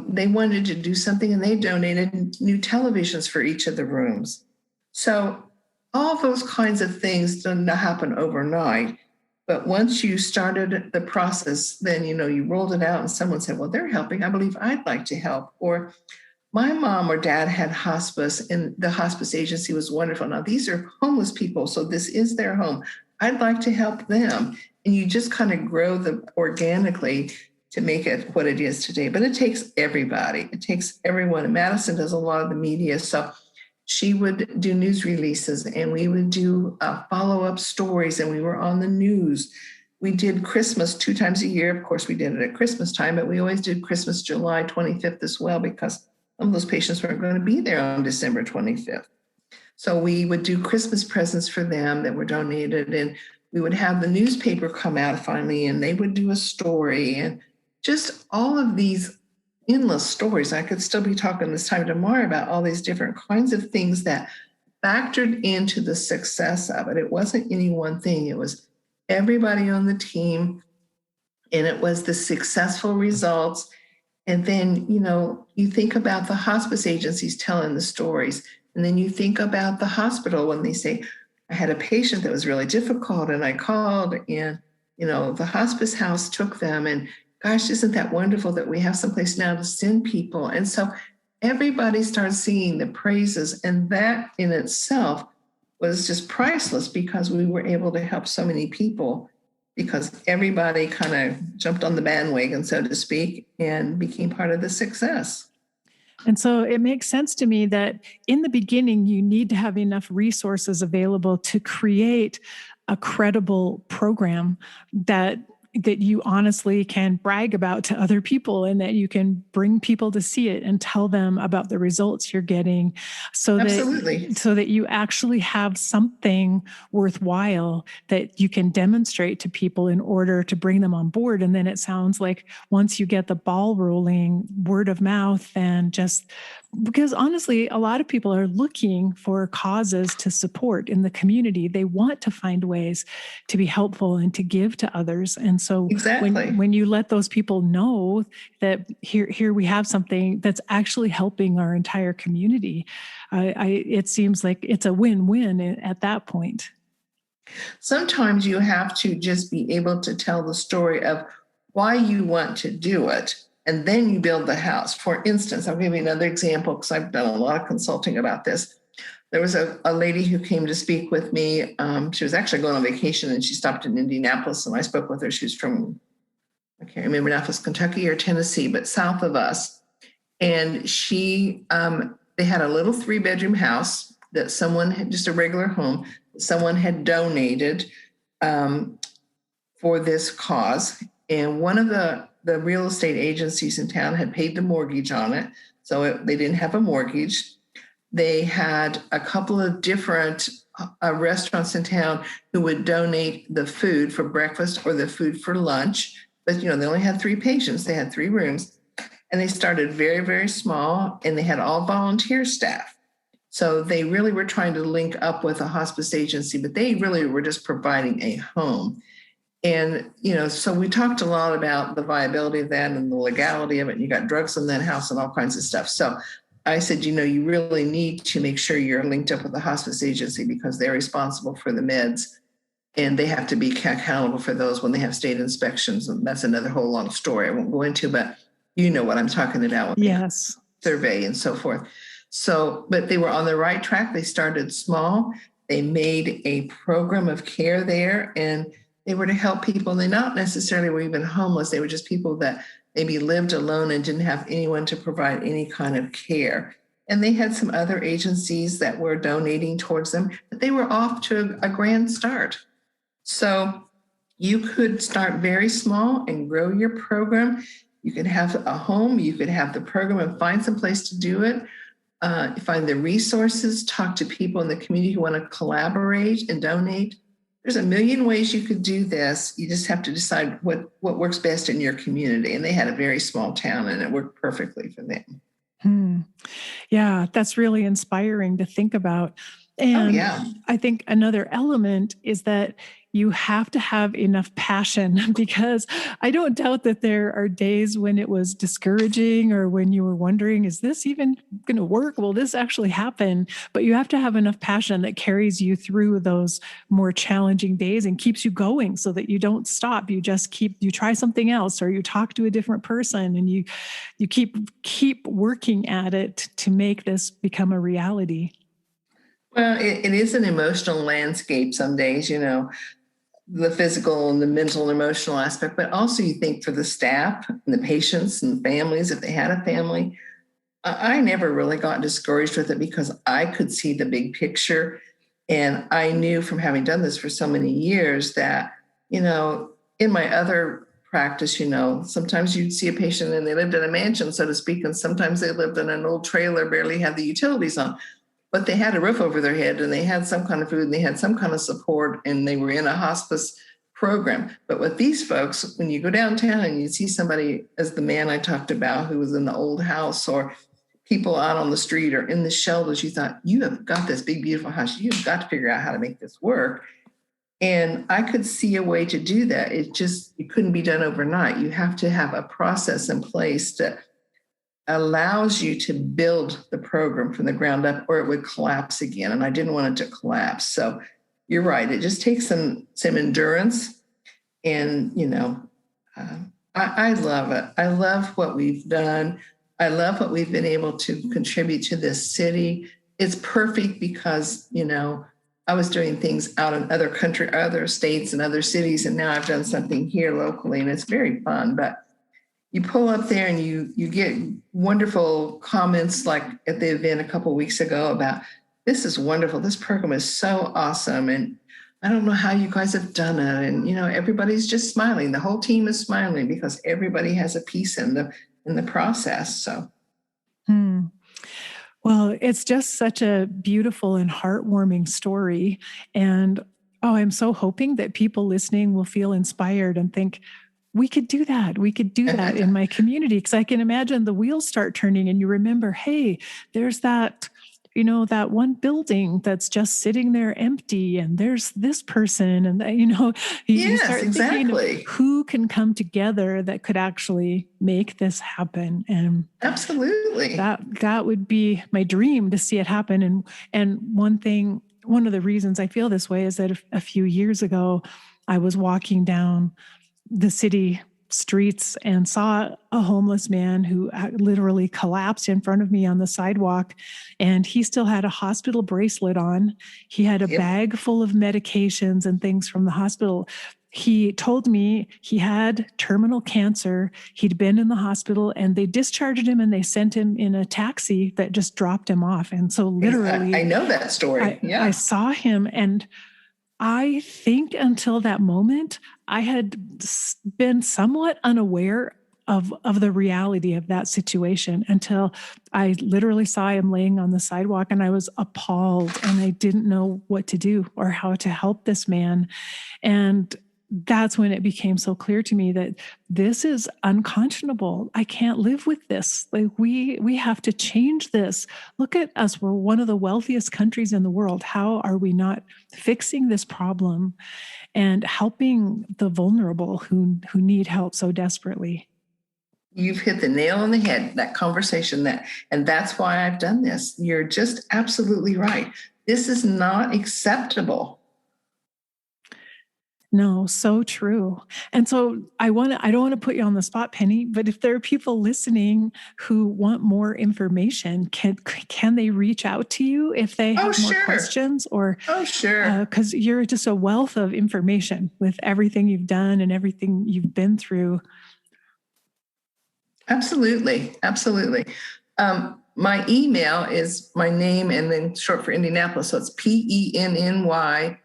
[SPEAKER 2] they wanted to do something and they donated new televisions for each of the rooms. So all those kinds of things didn't happen overnight. But once you started the process, then, you rolled it out and someone said, well, they're helping. I believe I'd like to help. Or my mom or dad had hospice and the hospice agency was wonderful. Now, these are homeless people, so this is their home. I'd like to help them. And you just kind of grow them organically to make it what it is today. But it takes everybody. It takes everyone. And Madison does a lot of the media. So she would do news releases and we would do follow-up stories and we were on the news. We did Christmas 2 times a year. Of course, we did it at Christmas time, but we always did Christmas July 25th as well because some of those patients weren't going to be there on December 25th. So we would do Christmas presents for them that were donated, and we would have the newspaper come out finally, and they would do a story, and just all of these endless stories. I could still be talking this time tomorrow about all these different kinds of things that factored into the success of it. It wasn't any one thing. It was everybody on the team, and it was the successful results. And then, you think about the hospice agencies telling the stories. And then you think about the hospital when they say, I had a patient that was really difficult and I called and, the hospice house took them. And gosh, isn't that wonderful that we have someplace now to send people? And so everybody starts singing the praises. And that in itself was just priceless because we were able to help so many people because everybody kind of jumped on the bandwagon, so to speak, and became part of the success.
[SPEAKER 1] And so it makes sense to me that in the beginning, you need to have enough resources available to create a credible program that you honestly can brag about to other people and that you can bring people to see it and tell them about the results you're getting
[SPEAKER 2] Absolutely.
[SPEAKER 1] so that you actually have something worthwhile that you can demonstrate to people in order to bring them on board. And then it sounds like once you get the ball rolling, word of mouth, and just because honestly, a lot of people are looking for causes to support in the community. They want to find ways to be helpful and to give to others. And so
[SPEAKER 2] Exactly.
[SPEAKER 1] when you let those people know that here we have something that's actually helping our entire community, it seems like it's a win-win at that point.
[SPEAKER 2] Sometimes you have to just be able to tell the story of why you want to do it, and then you build the house. For instance, I'll give you another example because I've done a lot of consulting about this. There was a lady who came to speak with me. She was actually going on vacation and she stopped in Indianapolis and I spoke with her. She was from, I can't remember now if it's Kentucky or Tennessee, but south of us. And they had a little 3-bedroom house that someone had, just a regular home, someone had donated for this cause. And one of the real estate agencies in town had paid the mortgage on it. So they didn't have a mortgage. They had a couple of different restaurants in town who would donate the food for breakfast or the food for lunch. But, they only had 3 patients. They had 3 rooms. And they started very, very small, and they had all volunteer staff. So they really were trying to link up with a hospice agency, but they really were just providing a home. And, so we talked a lot about the viability of that and the legality of it. You got drugs in that house and all kinds of stuff. So I said, you really need to make sure you're linked up with the hospice agency because they're responsible for the meds and they have to be accountable for those when they have state inspections. And that's another whole long story I won't go into, but you know what I'm talking about.
[SPEAKER 1] Yes.
[SPEAKER 2] Survey and so forth. So, but they were on the right track. They started small. They made a program of care there and they were to help people. They not necessarily were even homeless. They were just people that maybe lived alone and didn't have anyone to provide any kind of care. And they had some other agencies that were donating towards them, but they were off to a grand start. So you could start very small and grow your program. You could have a home, you could have the program and find some place to do it. Find the resources, talk to people in the community who want to collaborate and donate. There's a million ways you could do this. You just have to decide what works best in your community. And they had a very small town and it worked perfectly for them.
[SPEAKER 1] Hmm. Yeah, that's really inspiring to think about.
[SPEAKER 2] Oh,
[SPEAKER 1] And
[SPEAKER 2] yeah.
[SPEAKER 1] I think another element is that you have to have enough passion because I don't doubt that there are days when it was discouraging or when you were wondering, is this even going to work? Will this actually happen? But you have to have enough passion that carries you through those more challenging days and keeps you going so that you don't stop. You just you try something else or you talk to a different person and you keep working at it to make this become a reality.
[SPEAKER 2] Well, it is an emotional landscape some days, the physical and the mental and emotional aspect, but also you think for the staff and the patients and families, if they had a family. I never really got discouraged with it because I could see the big picture. And I knew from having done this for so many years that, in my other practice, sometimes you'd see a patient and they lived in a mansion, so to speak, and sometimes they lived in an old trailer, barely had the utilities on, but they had a roof over their head and they had some kind of food and they had some kind of support and they were in a hospice program. But with these folks, when you go downtown and you see somebody as the man I talked about who was in the old house, or people out on the street or in the shelters, you thought, you have got this big, beautiful house. You've got to figure out how to make this work. And I could see a way to do that. It couldn't be done overnight. You have to have a process in place that allows you to build the program from the ground up, or it would collapse again. And I didn't want it to collapse. So you're right. It just takes some endurance. And, I love it. I love what we've done. I love what we've been able to contribute to this city. It's perfect because, I was doing things out in other states and other cities, and now I've done something here locally, and it's very fun. But you pull up there and you get wonderful comments like at the event a couple of weeks ago about, this is wonderful. This program is so awesome. And I don't know how you guys have done it. And, everybody's just smiling. The whole team is smiling because everybody has a piece in the process. So.
[SPEAKER 1] Hmm. Well, it's just such a beautiful and heartwarming story. And I'm so hoping that people listening will feel inspired and think, we could do that. We could do that in my community. Because I can imagine the wheels start turning and you remember, hey, there's that, that one building that's just sitting there empty. And there's this person. And, you
[SPEAKER 2] Yes,
[SPEAKER 1] start
[SPEAKER 2] exactly.
[SPEAKER 1] thinking of who can come together that could actually make this happen. And
[SPEAKER 2] absolutely,
[SPEAKER 1] that would be my dream to see it happen. And one of the reasons I feel this way is that a few years ago, I was walking down the city streets and saw a homeless man who literally collapsed in front of me on the sidewalk. And he still had a hospital bracelet on. He had a bag full of medications and things from the hospital. He told me he had terminal cancer. He'd been in the hospital and they discharged him and they sent him in a taxi that just dropped him off. And so literally,
[SPEAKER 2] I know that story.
[SPEAKER 1] I saw him, and I think until that moment, I had been somewhat unaware of the reality of that situation until I literally saw him laying on the sidewalk, and I was appalled and I didn't know what to do or how to help this man. And that's when it became so clear to me that this is unconscionable. I can't live with this. Like we have to change this. Look at us. We're one of the wealthiest countries in the world. How are we not fixing this problem and helping the vulnerable who need help so desperately?
[SPEAKER 2] You've hit the nail on the head, that conversation, and that's why I've done this. You're just absolutely right. This is not acceptable.
[SPEAKER 1] No, so true. And so I don't want to put you on the spot, Penny, but if there are people listening who want more information, can they reach out to you if they have more questions? Or
[SPEAKER 2] sure.
[SPEAKER 1] Because you're just a wealth of information with everything you've done and everything you've been through.
[SPEAKER 2] Absolutely. My email is my name and then short for Indianapolis. So it's PENNYINDY,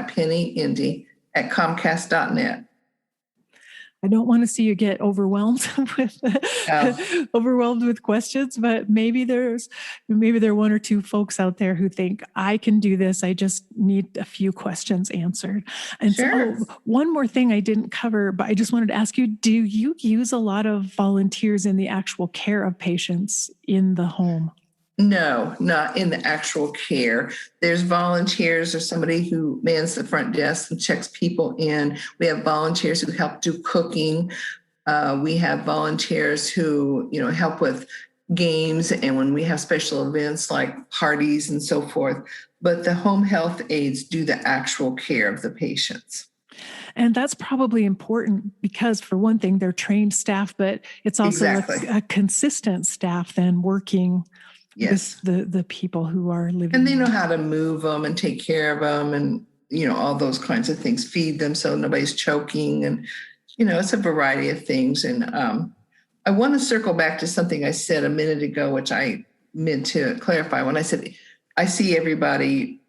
[SPEAKER 2] Penny Indy, at Comcast.net.
[SPEAKER 1] I don't want to see you get overwhelmed with
[SPEAKER 2] Oh,
[SPEAKER 1] overwhelmed with questions, but maybe there are one or two folks out there who think I can do this. I just need a few questions answered. And so,
[SPEAKER 2] sure.
[SPEAKER 1] one more thing I didn't cover, but I just wanted to ask you, do you use a lot of volunteers in the actual care of patients in the home?
[SPEAKER 2] No, not in the actual care. There's volunteers or somebody who mans the front desk and checks people in. We have volunteers who help do cooking. We have volunteers who, help with games and when we have special events like parties and so forth. But the home health aides do the actual care of the patients.
[SPEAKER 1] And that's probably important because, for one thing, they're trained staff, but it's also
[SPEAKER 2] Exactly.
[SPEAKER 1] a consistent staff then working
[SPEAKER 2] Yes.
[SPEAKER 1] with the people who are living.
[SPEAKER 2] And they know how to move them and take care of them and, all those kinds of things, feed them so nobody's choking. And, it's a variety of things. And I want to circle back to something I said a minute ago, which I meant to clarify. When I said I see everybody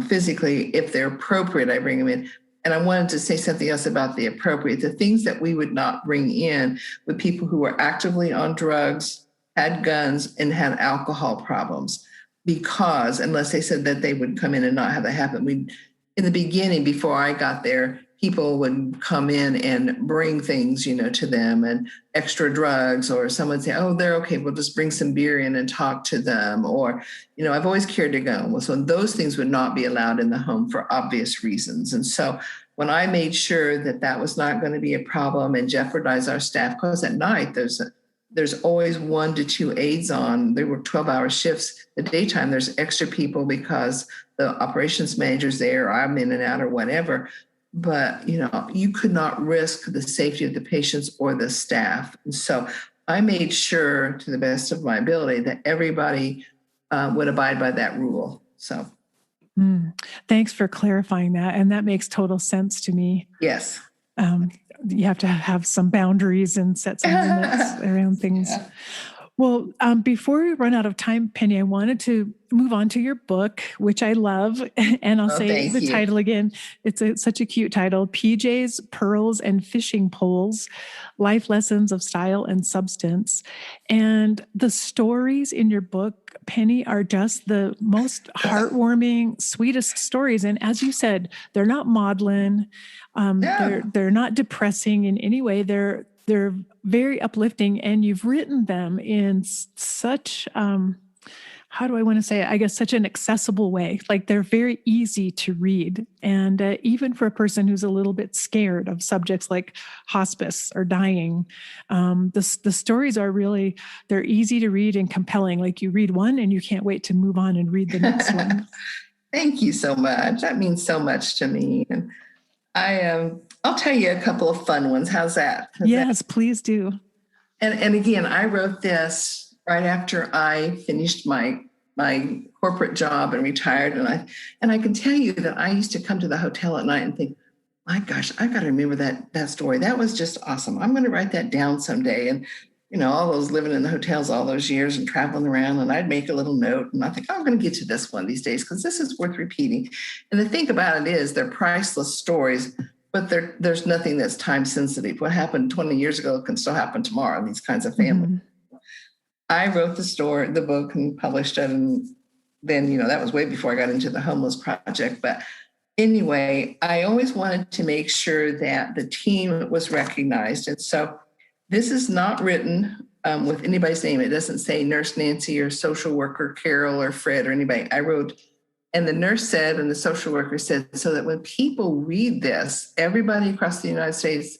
[SPEAKER 2] physically, if they're appropriate, I bring them in. And I wanted to say something else about the appropriate, the things that we would not bring in with people who were actively on drugs, had guns, and had alcohol problems. Because unless they said that they would come in and not have that happen, in the beginning, before I got there, people would come in and bring things, to them and extra drugs, or someone say, oh, they're okay, we'll just bring some beer in and talk to them. Or, I've always carried a gun. So those things would not be allowed in the home for obvious reasons. And so when I made sure that that was not going to be a problem and jeopardize our staff, because at night there's always 1 to 2 aides on. There were 12-hour shifts. The daytime, there's extra people because the operations manager's there, or I'm in and out or whatever. But, you could not risk the safety of the patients or the staff. And so I made sure, to the best of my ability, that everybody would abide by that rule. So.
[SPEAKER 1] Thanks for clarifying that. And that makes total sense to me.
[SPEAKER 2] Yes.
[SPEAKER 1] You have to have some boundaries and set some limits around things.
[SPEAKER 2] Yeah.
[SPEAKER 1] Well, before we run out of time, Penny, I wanted to move on to your book, which I love. And I'll say the title again. It's such a cute title: PJs, Pearls, and Fishing Poles, Life Lessons of Style and Substance. And the stories in your book, Penny, are just the most heartwarming, sweetest stories. And as you said, they're not maudlin. They're not depressing in any way. They're very uplifting, and you've written them in such, how do I want to say it? I guess such an accessible way. Like, they're very easy to read. And even for a person who's a little bit scared of subjects like hospice or dying, the stories are really, they're easy to read and compelling. Like, you read one and you can't wait to move on and read the next one.
[SPEAKER 2] Thank you so much. That means so much to me. And I'll tell you a couple of fun ones. How's that?
[SPEAKER 1] Yes, please do.
[SPEAKER 2] And again, I wrote this right after I finished my corporate job and retired. And I can tell you that I used to come to the hotel at night and think, my gosh, I got to remember that story. That was just awesome. I'm going to write that down someday. And, all those living in the hotels all those years and traveling around, and I'd make a little note and I think, I'm going to get to this one these days because this is worth repeating. And the thing about it is they're priceless stories, but there's nothing that's time sensitive. What happened 20 years ago can still happen tomorrow in these kinds of families. Mm-hmm. I wrote the book and published it. And then, that was way before I got into the homeless project. But anyway, I always wanted to make sure that the team was recognized. And so this is not written with anybody's name. It doesn't say Nurse Nancy or social worker Carol or Fred or anybody. I wrote, and the nurse said, and the social worker said, so that when people read this, everybody across the United States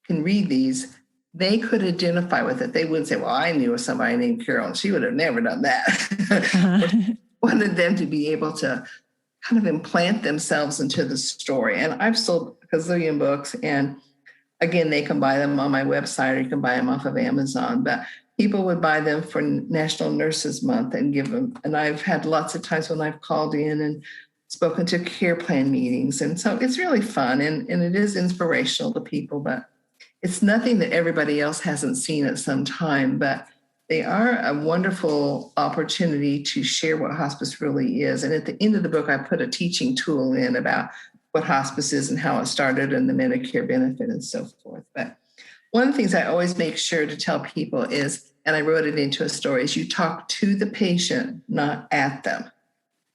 [SPEAKER 2] can read these, they could identify with it. They wouldn't say, well, I knew somebody named Carol, and she would have never done that. Wanted them to be able to kind of implant themselves into the story. And I've sold a gazillion books, and again, they can buy them on my website, or you can buy them off of Amazon. But people would buy them for National Nurses Month and give them. And I've had lots of times when I've called in and spoken to care plan meetings. And so it's really fun, and it is inspirational to people. But it's nothing that everybody else hasn't seen at some time. But they are a wonderful opportunity to share what hospice really is. And at the end of the book, I put a teaching tool in about what hospice is and how it started and the Medicare benefit and so forth. But One of the things I always make sure to tell people is, and I wrote it into a story, is you talk to the patient, not at them.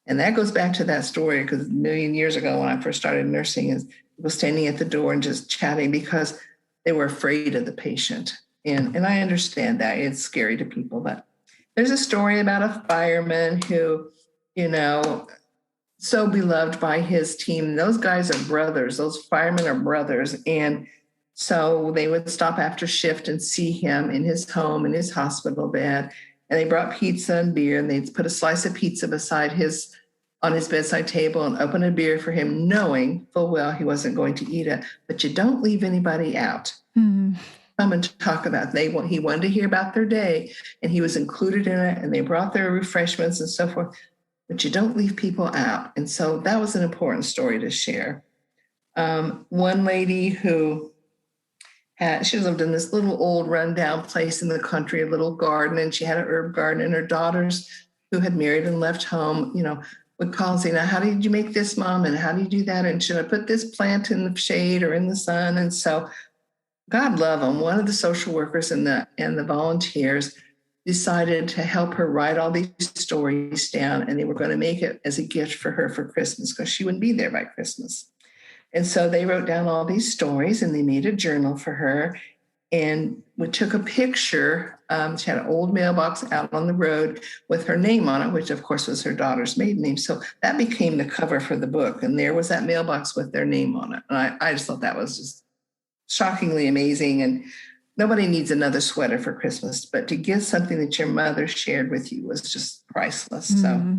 [SPEAKER 2] And that goes back to that story, because a million years ago when I first started nursing, is people standing at the door and just chatting because they were afraid of the patient. And I understand that it's scary to people, but there's a story about a fireman who, so beloved by his team. Those guys are brothers. Those firemen are brothers. And so they would stop after shift and see him in his home, in his hospital bed. And they brought pizza and beer, and they'd put a slice of pizza on his bedside table and open a beer for him, knowing full well he wasn't going to eat it. But you don't leave anybody out.
[SPEAKER 1] Mm.
[SPEAKER 2] Come and talk about it. He wanted to hear about their day, and he was included in it, and they brought their refreshments and so forth. But you don't leave people out. And so that was an important story to share. One lady who she lived in this little old rundown place in the country, a little garden, and she had an herb garden, and her daughters who had married and left home, would call and say, now, how did you make this, Mom? And how do you do that? And should I put this plant in the shade or in the sun? And so God love them. One of the social workers and the volunteers decided to help her write all these stories down, and they were going to make it as a gift for her for Christmas, because she wouldn't be there by Christmas. And so they wrote down all these stories, and they made a journal for her. And we took a picture. She had an old mailbox out on the road with her name on it, which of course was her daughter's maiden name. So that became the cover for the book. And there was that mailbox with their name on it. And I just thought that was just shockingly amazing. And nobody needs another sweater for Christmas, but to get something that your mother shared with you was just priceless. So,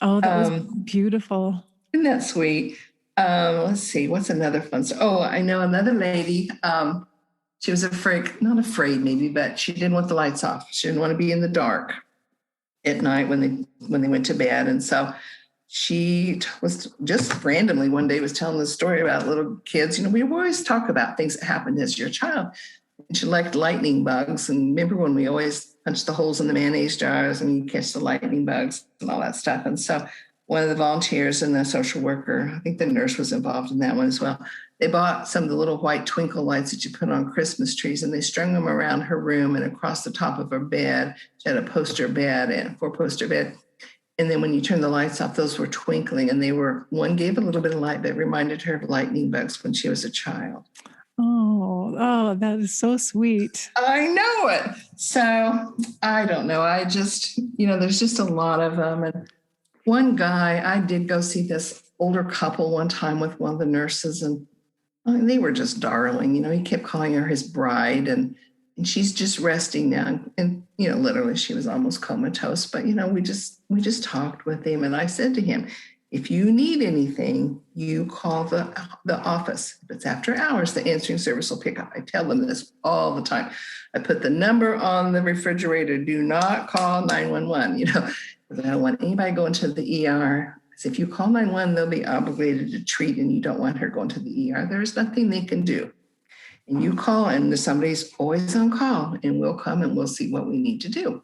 [SPEAKER 1] oh, that was beautiful.
[SPEAKER 2] Isn't that sweet? Let's see, what's another fun story? Oh, I know another lady. She was not afraid maybe, but she didn't want the lights off. She didn't want to be in the dark at night when they went to bed. And so she was just randomly one day was telling the story about little kids. We always talk about things that happened as your child. And she liked lightning bugs. And remember when we always punch the holes in the mayonnaise jars and you catch the lightning bugs and all that stuff. And so one of the volunteers and the social worker, I think the nurse was involved in that one as well. They bought some of the little white twinkle lights that you put on Christmas trees, and they strung them around her room and across the top of her bed. She had a poster bed and a 4-poster bed. And then when you turn the lights off, those were twinkling, and one gave a little bit of light that reminded her of lightning bugs when she was a child.
[SPEAKER 1] Oh, that is so sweet.
[SPEAKER 2] I know it. So I don't know. I just, there's just a lot of them. And one guy, I did go see this older couple one time with one of the nurses, and they were just darling. He kept calling her his bride, and she's just resting now. And, literally she was almost comatose, but, we just talked with him. And I said to him, if you need anything, you call the office. If it's after hours, the answering service will pick up. I tell them this all the time. I put the number on the refrigerator. Do not call 911, because I don't want anybody going to the ER. So if you call 911, they'll be obligated to treat, and you don't want her going to the ER. There's nothing they can do. And you call, and somebody's always on call, and we'll come and we'll see what we need to do.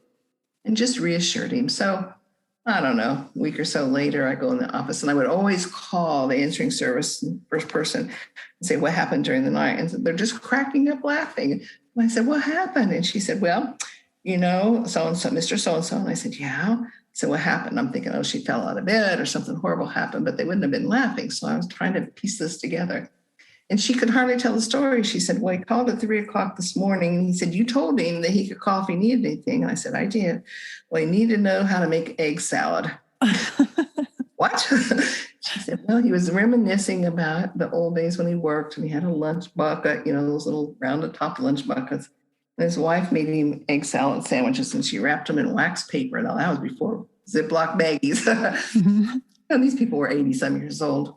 [SPEAKER 2] And just reassured him. So I don't know, a week or so later, I go in the office, and I would always call the answering service first person and say, what happened during the night? And they're just cracking up laughing. And I said, what happened? And she said, well, so-and-so, Mr. So-and-so. And I said, yeah. So what happened? I'm thinking, she fell out of bed or something horrible happened, but they wouldn't have been laughing. So I was trying to piece this together. And she could hardly tell the story. She said, well, he called at 3:00 this morning. And he said, you told him that he could call if he needed anything. And I said, I did. Well, he needed to know how to make egg salad. What? She said, well, he was reminiscing about the old days when he worked, and he had a lunch bucket, those little rounded top lunch buckets. And his wife made him egg salad sandwiches, and she wrapped them in wax paper. Now, that was before Ziploc baggies.
[SPEAKER 1] Mm-hmm.
[SPEAKER 2] And these people were 80-some years old.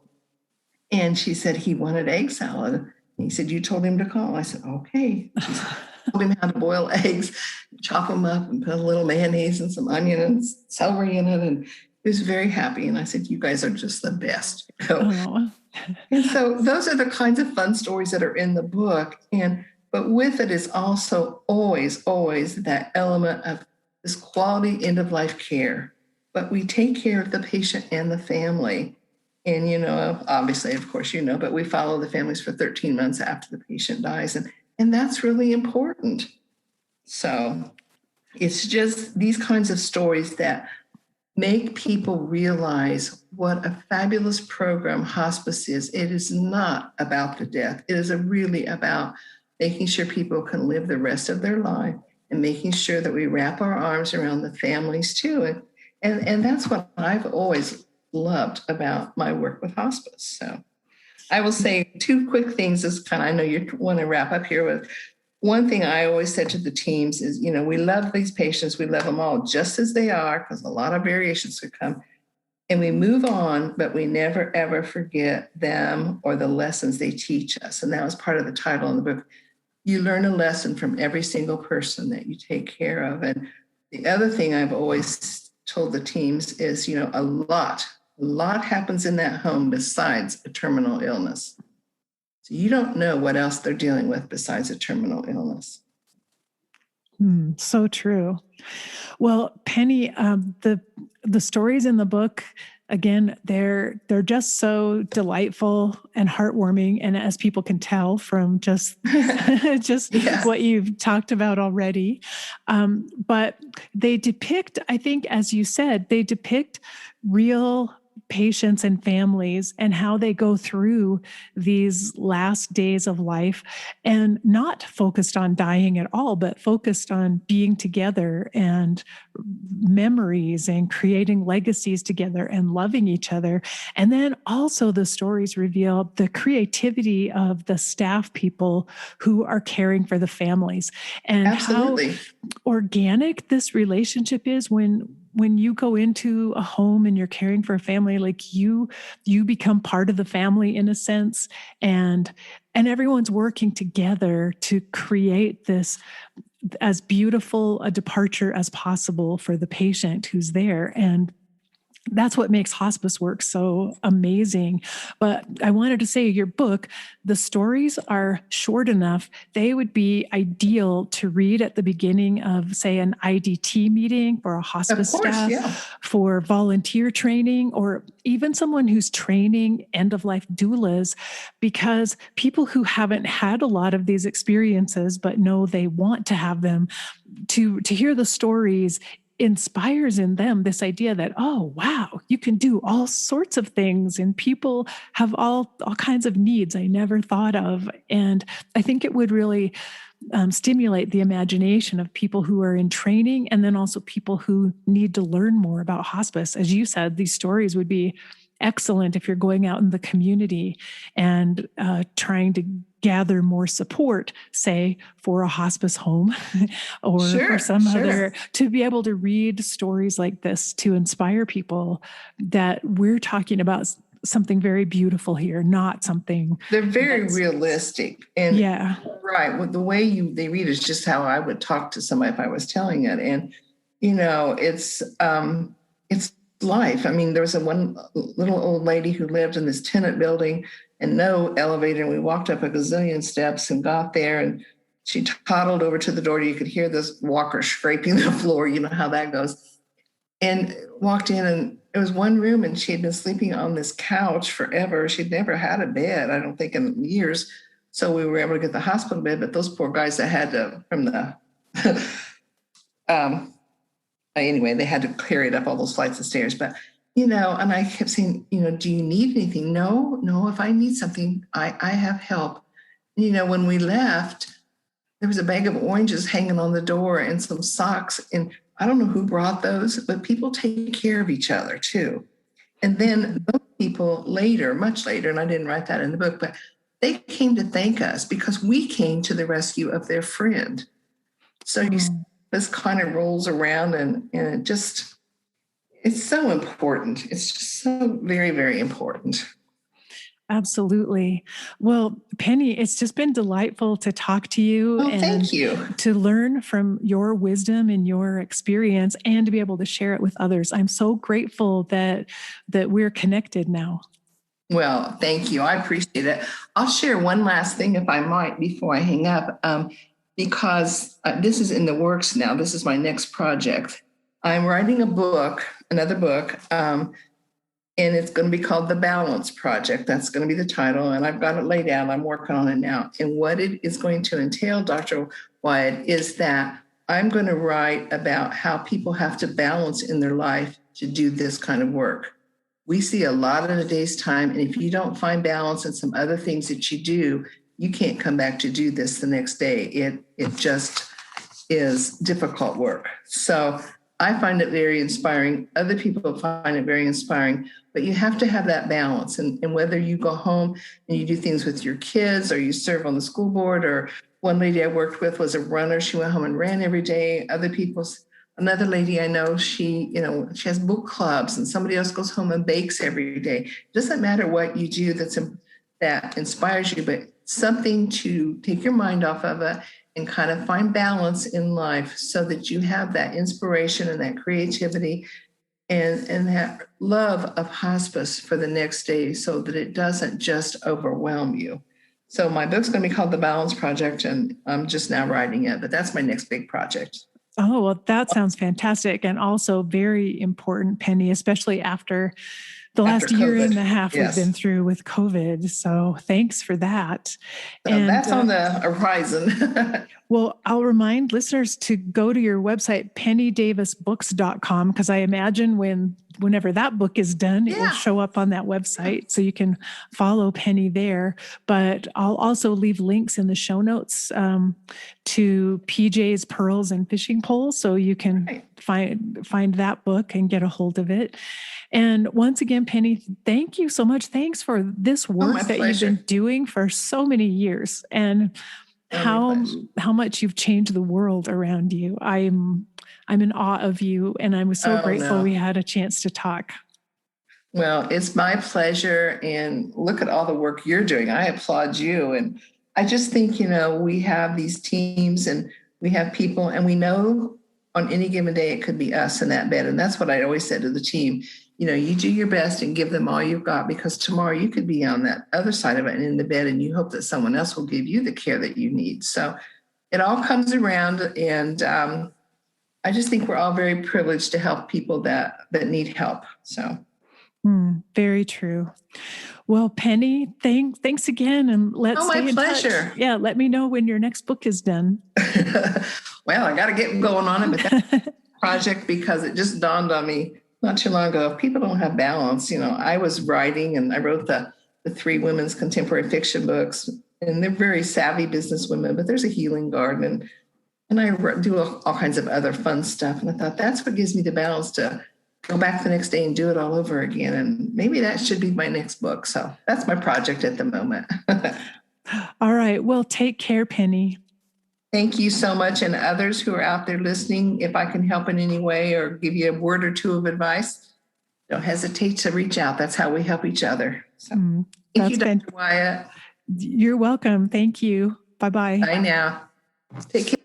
[SPEAKER 2] And she said he wanted egg salad. And he said, you told him to call. I said, okay. She told him how to boil eggs, chop them up, and put a little mayonnaise and some onion and celery in it. And he was very happy. And I said, you guys are just the best.
[SPEAKER 1] Oh.
[SPEAKER 2] And so those are the kinds of fun stories that are in the book. But with it is also always that element of this quality end-of-life care. But we take care of the patient and the family. And, obviously, of course, but we follow the families for 13 months after the patient dies. And And that's really important. So it's just these kinds of stories that make people realize what a fabulous program hospice is. It is not about the death. It is really about making sure people can live the rest of their life and making sure that we wrap our arms around the families too. And that's what I've always loved about my work with hospice. So I will say two quick things is I know you want to wrap up here with. One thing I always said to the teams is, we love these patients. We love them all just as they are, because a lot of variations could come. And we move on, but we never, ever forget them or the lessons they teach us. And that was part of the title in the book. You learn a lesson from every single person that you take care of. And the other thing I've always told the teams is, a lot happens in that home besides a terminal illness. So you don't know what else they're dealing with besides a terminal illness.
[SPEAKER 1] So true. Well, Penny, the stories in the book, again, they're just so delightful and heartwarming, and as people can tell from just what you've talked about already. But they depict, I think, as you said, they depict real patients and families and how they go through these last days of life, and not focused on dying at all, but focused on being together and memories and creating legacies together and loving each other. And then also the stories reveal the creativity of the staff people who are caring for the families, and
[SPEAKER 2] Absolutely.
[SPEAKER 1] how organic this relationship is when you go into a home and you're caring for a family. Like you become part of the family in a sense, and everyone's working together to create this as beautiful a departure as possible for the patient who's there. And that's what makes hospice work so amazing. But I wanted to say, your book, the stories are short enough. They would be ideal to read at the beginning of, say, an IDT meeting for a hospice staff, for volunteer training, or even someone who's training end-of-life doulas, because people who haven't had a lot of these experiences but know they want to have them, to hear the stories inspires in them this idea that, oh, wow, you can do all sorts of things, and people have all kinds of needs I never thought of. And I think it would really stimulate the imagination of people who are in training, and then also people who need to learn more about hospice. As you said, these stories would be excellent if you're going out in the community and trying to gather more support, say, for a hospice home or for some other, to be able to read stories like this to inspire people that we're talking about something very beautiful here, not something.
[SPEAKER 2] They're very realistic. And right, well, the way they read is just how I would talk to somebody if I was telling it. And, it's life. I mean, there was one little old lady who lived in this tenant building and no elevator. And we walked up a gazillion steps and got there, and she toddled over to the door. You could hear this walker scraping the floor. You know how that goes. And walked in, and it was one room, and she had been sleeping on this couch forever. She'd never had a bed, I don't think, in years. So we were able to get the hospital bed, but those poor guys that had to, from the, anyway, they had to carry it up all those flights of stairs. But, and I kept saying, do you need anything? No, if I need something, I have help. When we left, there was a bag of oranges hanging on the door and some socks. And I don't know who brought those, but people take care of each other too. And then those people later, much later, and I didn't write that in the book, but they came to thank us because we came to the rescue of their friend. So this kind of rolls around, and it's so important. It's just so very, very important.
[SPEAKER 1] Absolutely. Well, Penny, it's just been delightful to talk to you and
[SPEAKER 2] thank you.
[SPEAKER 1] To learn from your wisdom and your experience, and to be able to share it with others. I'm so grateful that we're connected now.
[SPEAKER 2] Well, thank you. I appreciate it. I'll share one last thing, if I might, before I hang up, because this is in the works now. This is my next project. I'm writing another book, And it's going to be called The Balance Project. That's going to be the title. And I've got it laid out. I'm working on it now. And what it is going to entail, Dr. Wyatt, is that I'm going to write about how people have to balance in their life to do this kind of work. We see a lot in a day's time. And if you don't find balance in some other things that you do, you can't come back to do this the next day. It just is difficult work. So I find it very inspiring. Other people find it very inspiring, but you have to have that balance. And whether you go home and you do things with your kids, or you serve on the school board, or one lady I worked with was a runner. She went home and ran every day. Another lady I know, she has book clubs, and somebody else goes home and bakes every day. It doesn't matter what you do that inspires you, but something to take your mind off of it and kind of find balance in life so that you have that inspiration and that creativity and that love of hospice for the next day, so that it doesn't just overwhelm you. So my book's going to be called The Balance Project, and I'm just now writing it, but that's my next big project.
[SPEAKER 1] Oh, well, that sounds fantastic, and also very important, Penny, especially after the last year and a half we've been through with COVID. So thanks for that.
[SPEAKER 2] So and that's on the horizon.
[SPEAKER 1] Well, I'll remind listeners to go to your website, pennydavisbooks.com, because I imagine whenever that book is done, it will show up on that website. So you can follow Penny there. But I'll also leave links in the show notes to PJ's Pearls and Fishing Poles, so you can find that book and get a hold of it. And once again, Penny, thank you so much. Thanks for this work that you've been doing for so many years, and how much you've changed the world around you. I'm in awe of you, and I'm so grateful we had a chance to talk.
[SPEAKER 2] Well, it's my pleasure, and look at all the work you're doing. I applaud you. And I just think, we have these teams and we have people, and we know on any given day it could be us in that bed. And that's what I always said to the team. You do your best and give them all you've got, because tomorrow you could be on that other side of it and in the bed, and you hope that someone else will give you the care that you need. So it all comes around, and I just think we're all very privileged to help people that need help. So
[SPEAKER 1] very true. Well, Penny, thanks again, and let's stay in
[SPEAKER 2] pleasure.
[SPEAKER 1] touch. Yeah, let me know when your next book is done.
[SPEAKER 2] Well, I got to get going on it with that project, because it just dawned on me not too long ago. If people don't have balance, I was writing, and I wrote the 3 women's contemporary fiction books, and they're very savvy business women, but there's a healing garden, and I do all kinds of other fun stuff. And I thought that's what gives me the balance to go back the next day and do it all over again. And maybe that should be my next book. So that's my project at the moment.
[SPEAKER 1] All right. Well, take care, Penny.
[SPEAKER 2] Thank you so much. And others who are out there listening, if I can help in any way or give you a word or two of advice, don't hesitate to reach out. That's how we help each other. So thank you, Dr. Wyatt.
[SPEAKER 1] You're welcome. Thank you. Bye-bye.
[SPEAKER 2] Bye now. Take care.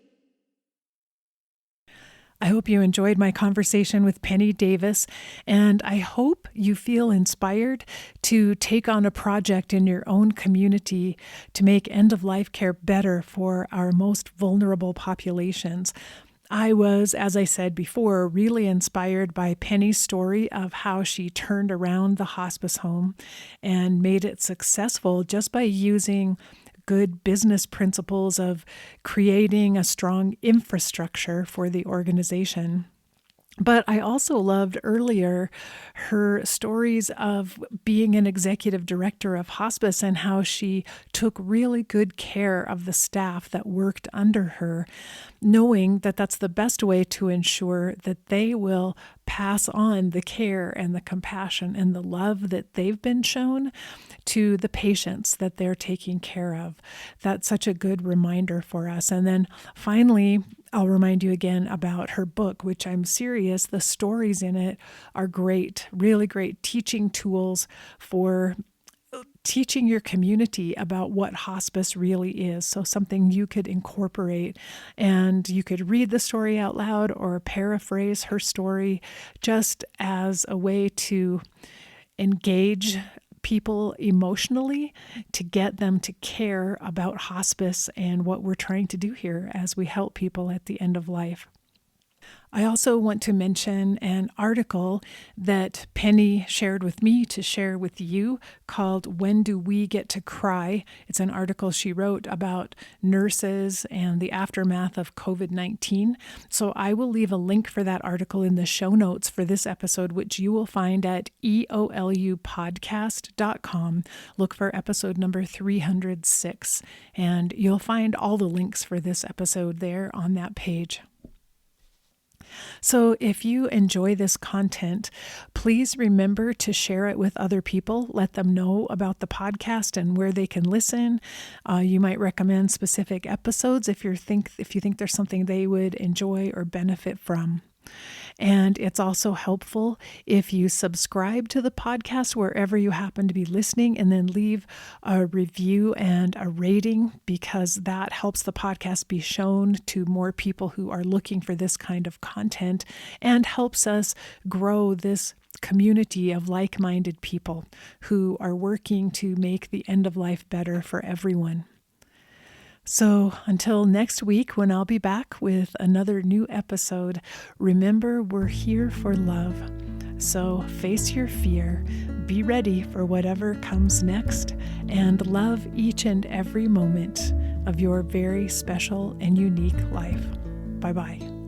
[SPEAKER 1] I hope you enjoyed my conversation with Penny Davis, and I hope you feel inspired to take on a project in your own community to make end-of-life care better for our most vulnerable populations. I was, as I said before, really inspired by Penny's story of how she turned around the hospice home and made it successful just by using good business principles of creating a strong infrastructure for the organization. But I also loved earlier her stories of being an executive director of hospice and how she took really good care of the staff that worked under her, knowing that that's the best way to ensure that they will pass on the care and the compassion and the love that they've been shown to the patients that they're taking care of. That's such a good reminder for us. And then finally, I'll remind you again about her book, which I'm serious. The stories in it are great, really great teaching tools for teaching your community about what hospice really is. So something you could incorporate, and you could read the story out loud or paraphrase her story just as a way to engage people emotionally, to get them to care about hospice and what we're trying to do here as we help people at the end of life. I also want to mention an article that Penny shared with me to share with you called When Do We Get to Cry? It's an article she wrote about nurses and the aftermath of COVID-19. So I will leave a link for that article in the show notes for this episode, which you will find at eolupodcast.com. Look for episode number 306, and you'll find all the links for this episode there on that page. So if you enjoy this content, please remember to share it with other people. Let them know about the podcast and where they can listen. You might recommend specific episodes if you think there's something they would enjoy or benefit from. And it's also helpful if you subscribe to the podcast wherever you happen to be listening, and then leave a review and a rating, because that helps the podcast be shown to more people who are looking for this kind of content and helps us grow this community of like-minded people who are working to make the end of life better for everyone. So until next week, when I'll be back with another new episode, remember we're here for love. So face your fear, be ready for whatever comes next, and love each and every moment of your very special and unique life. Bye-bye.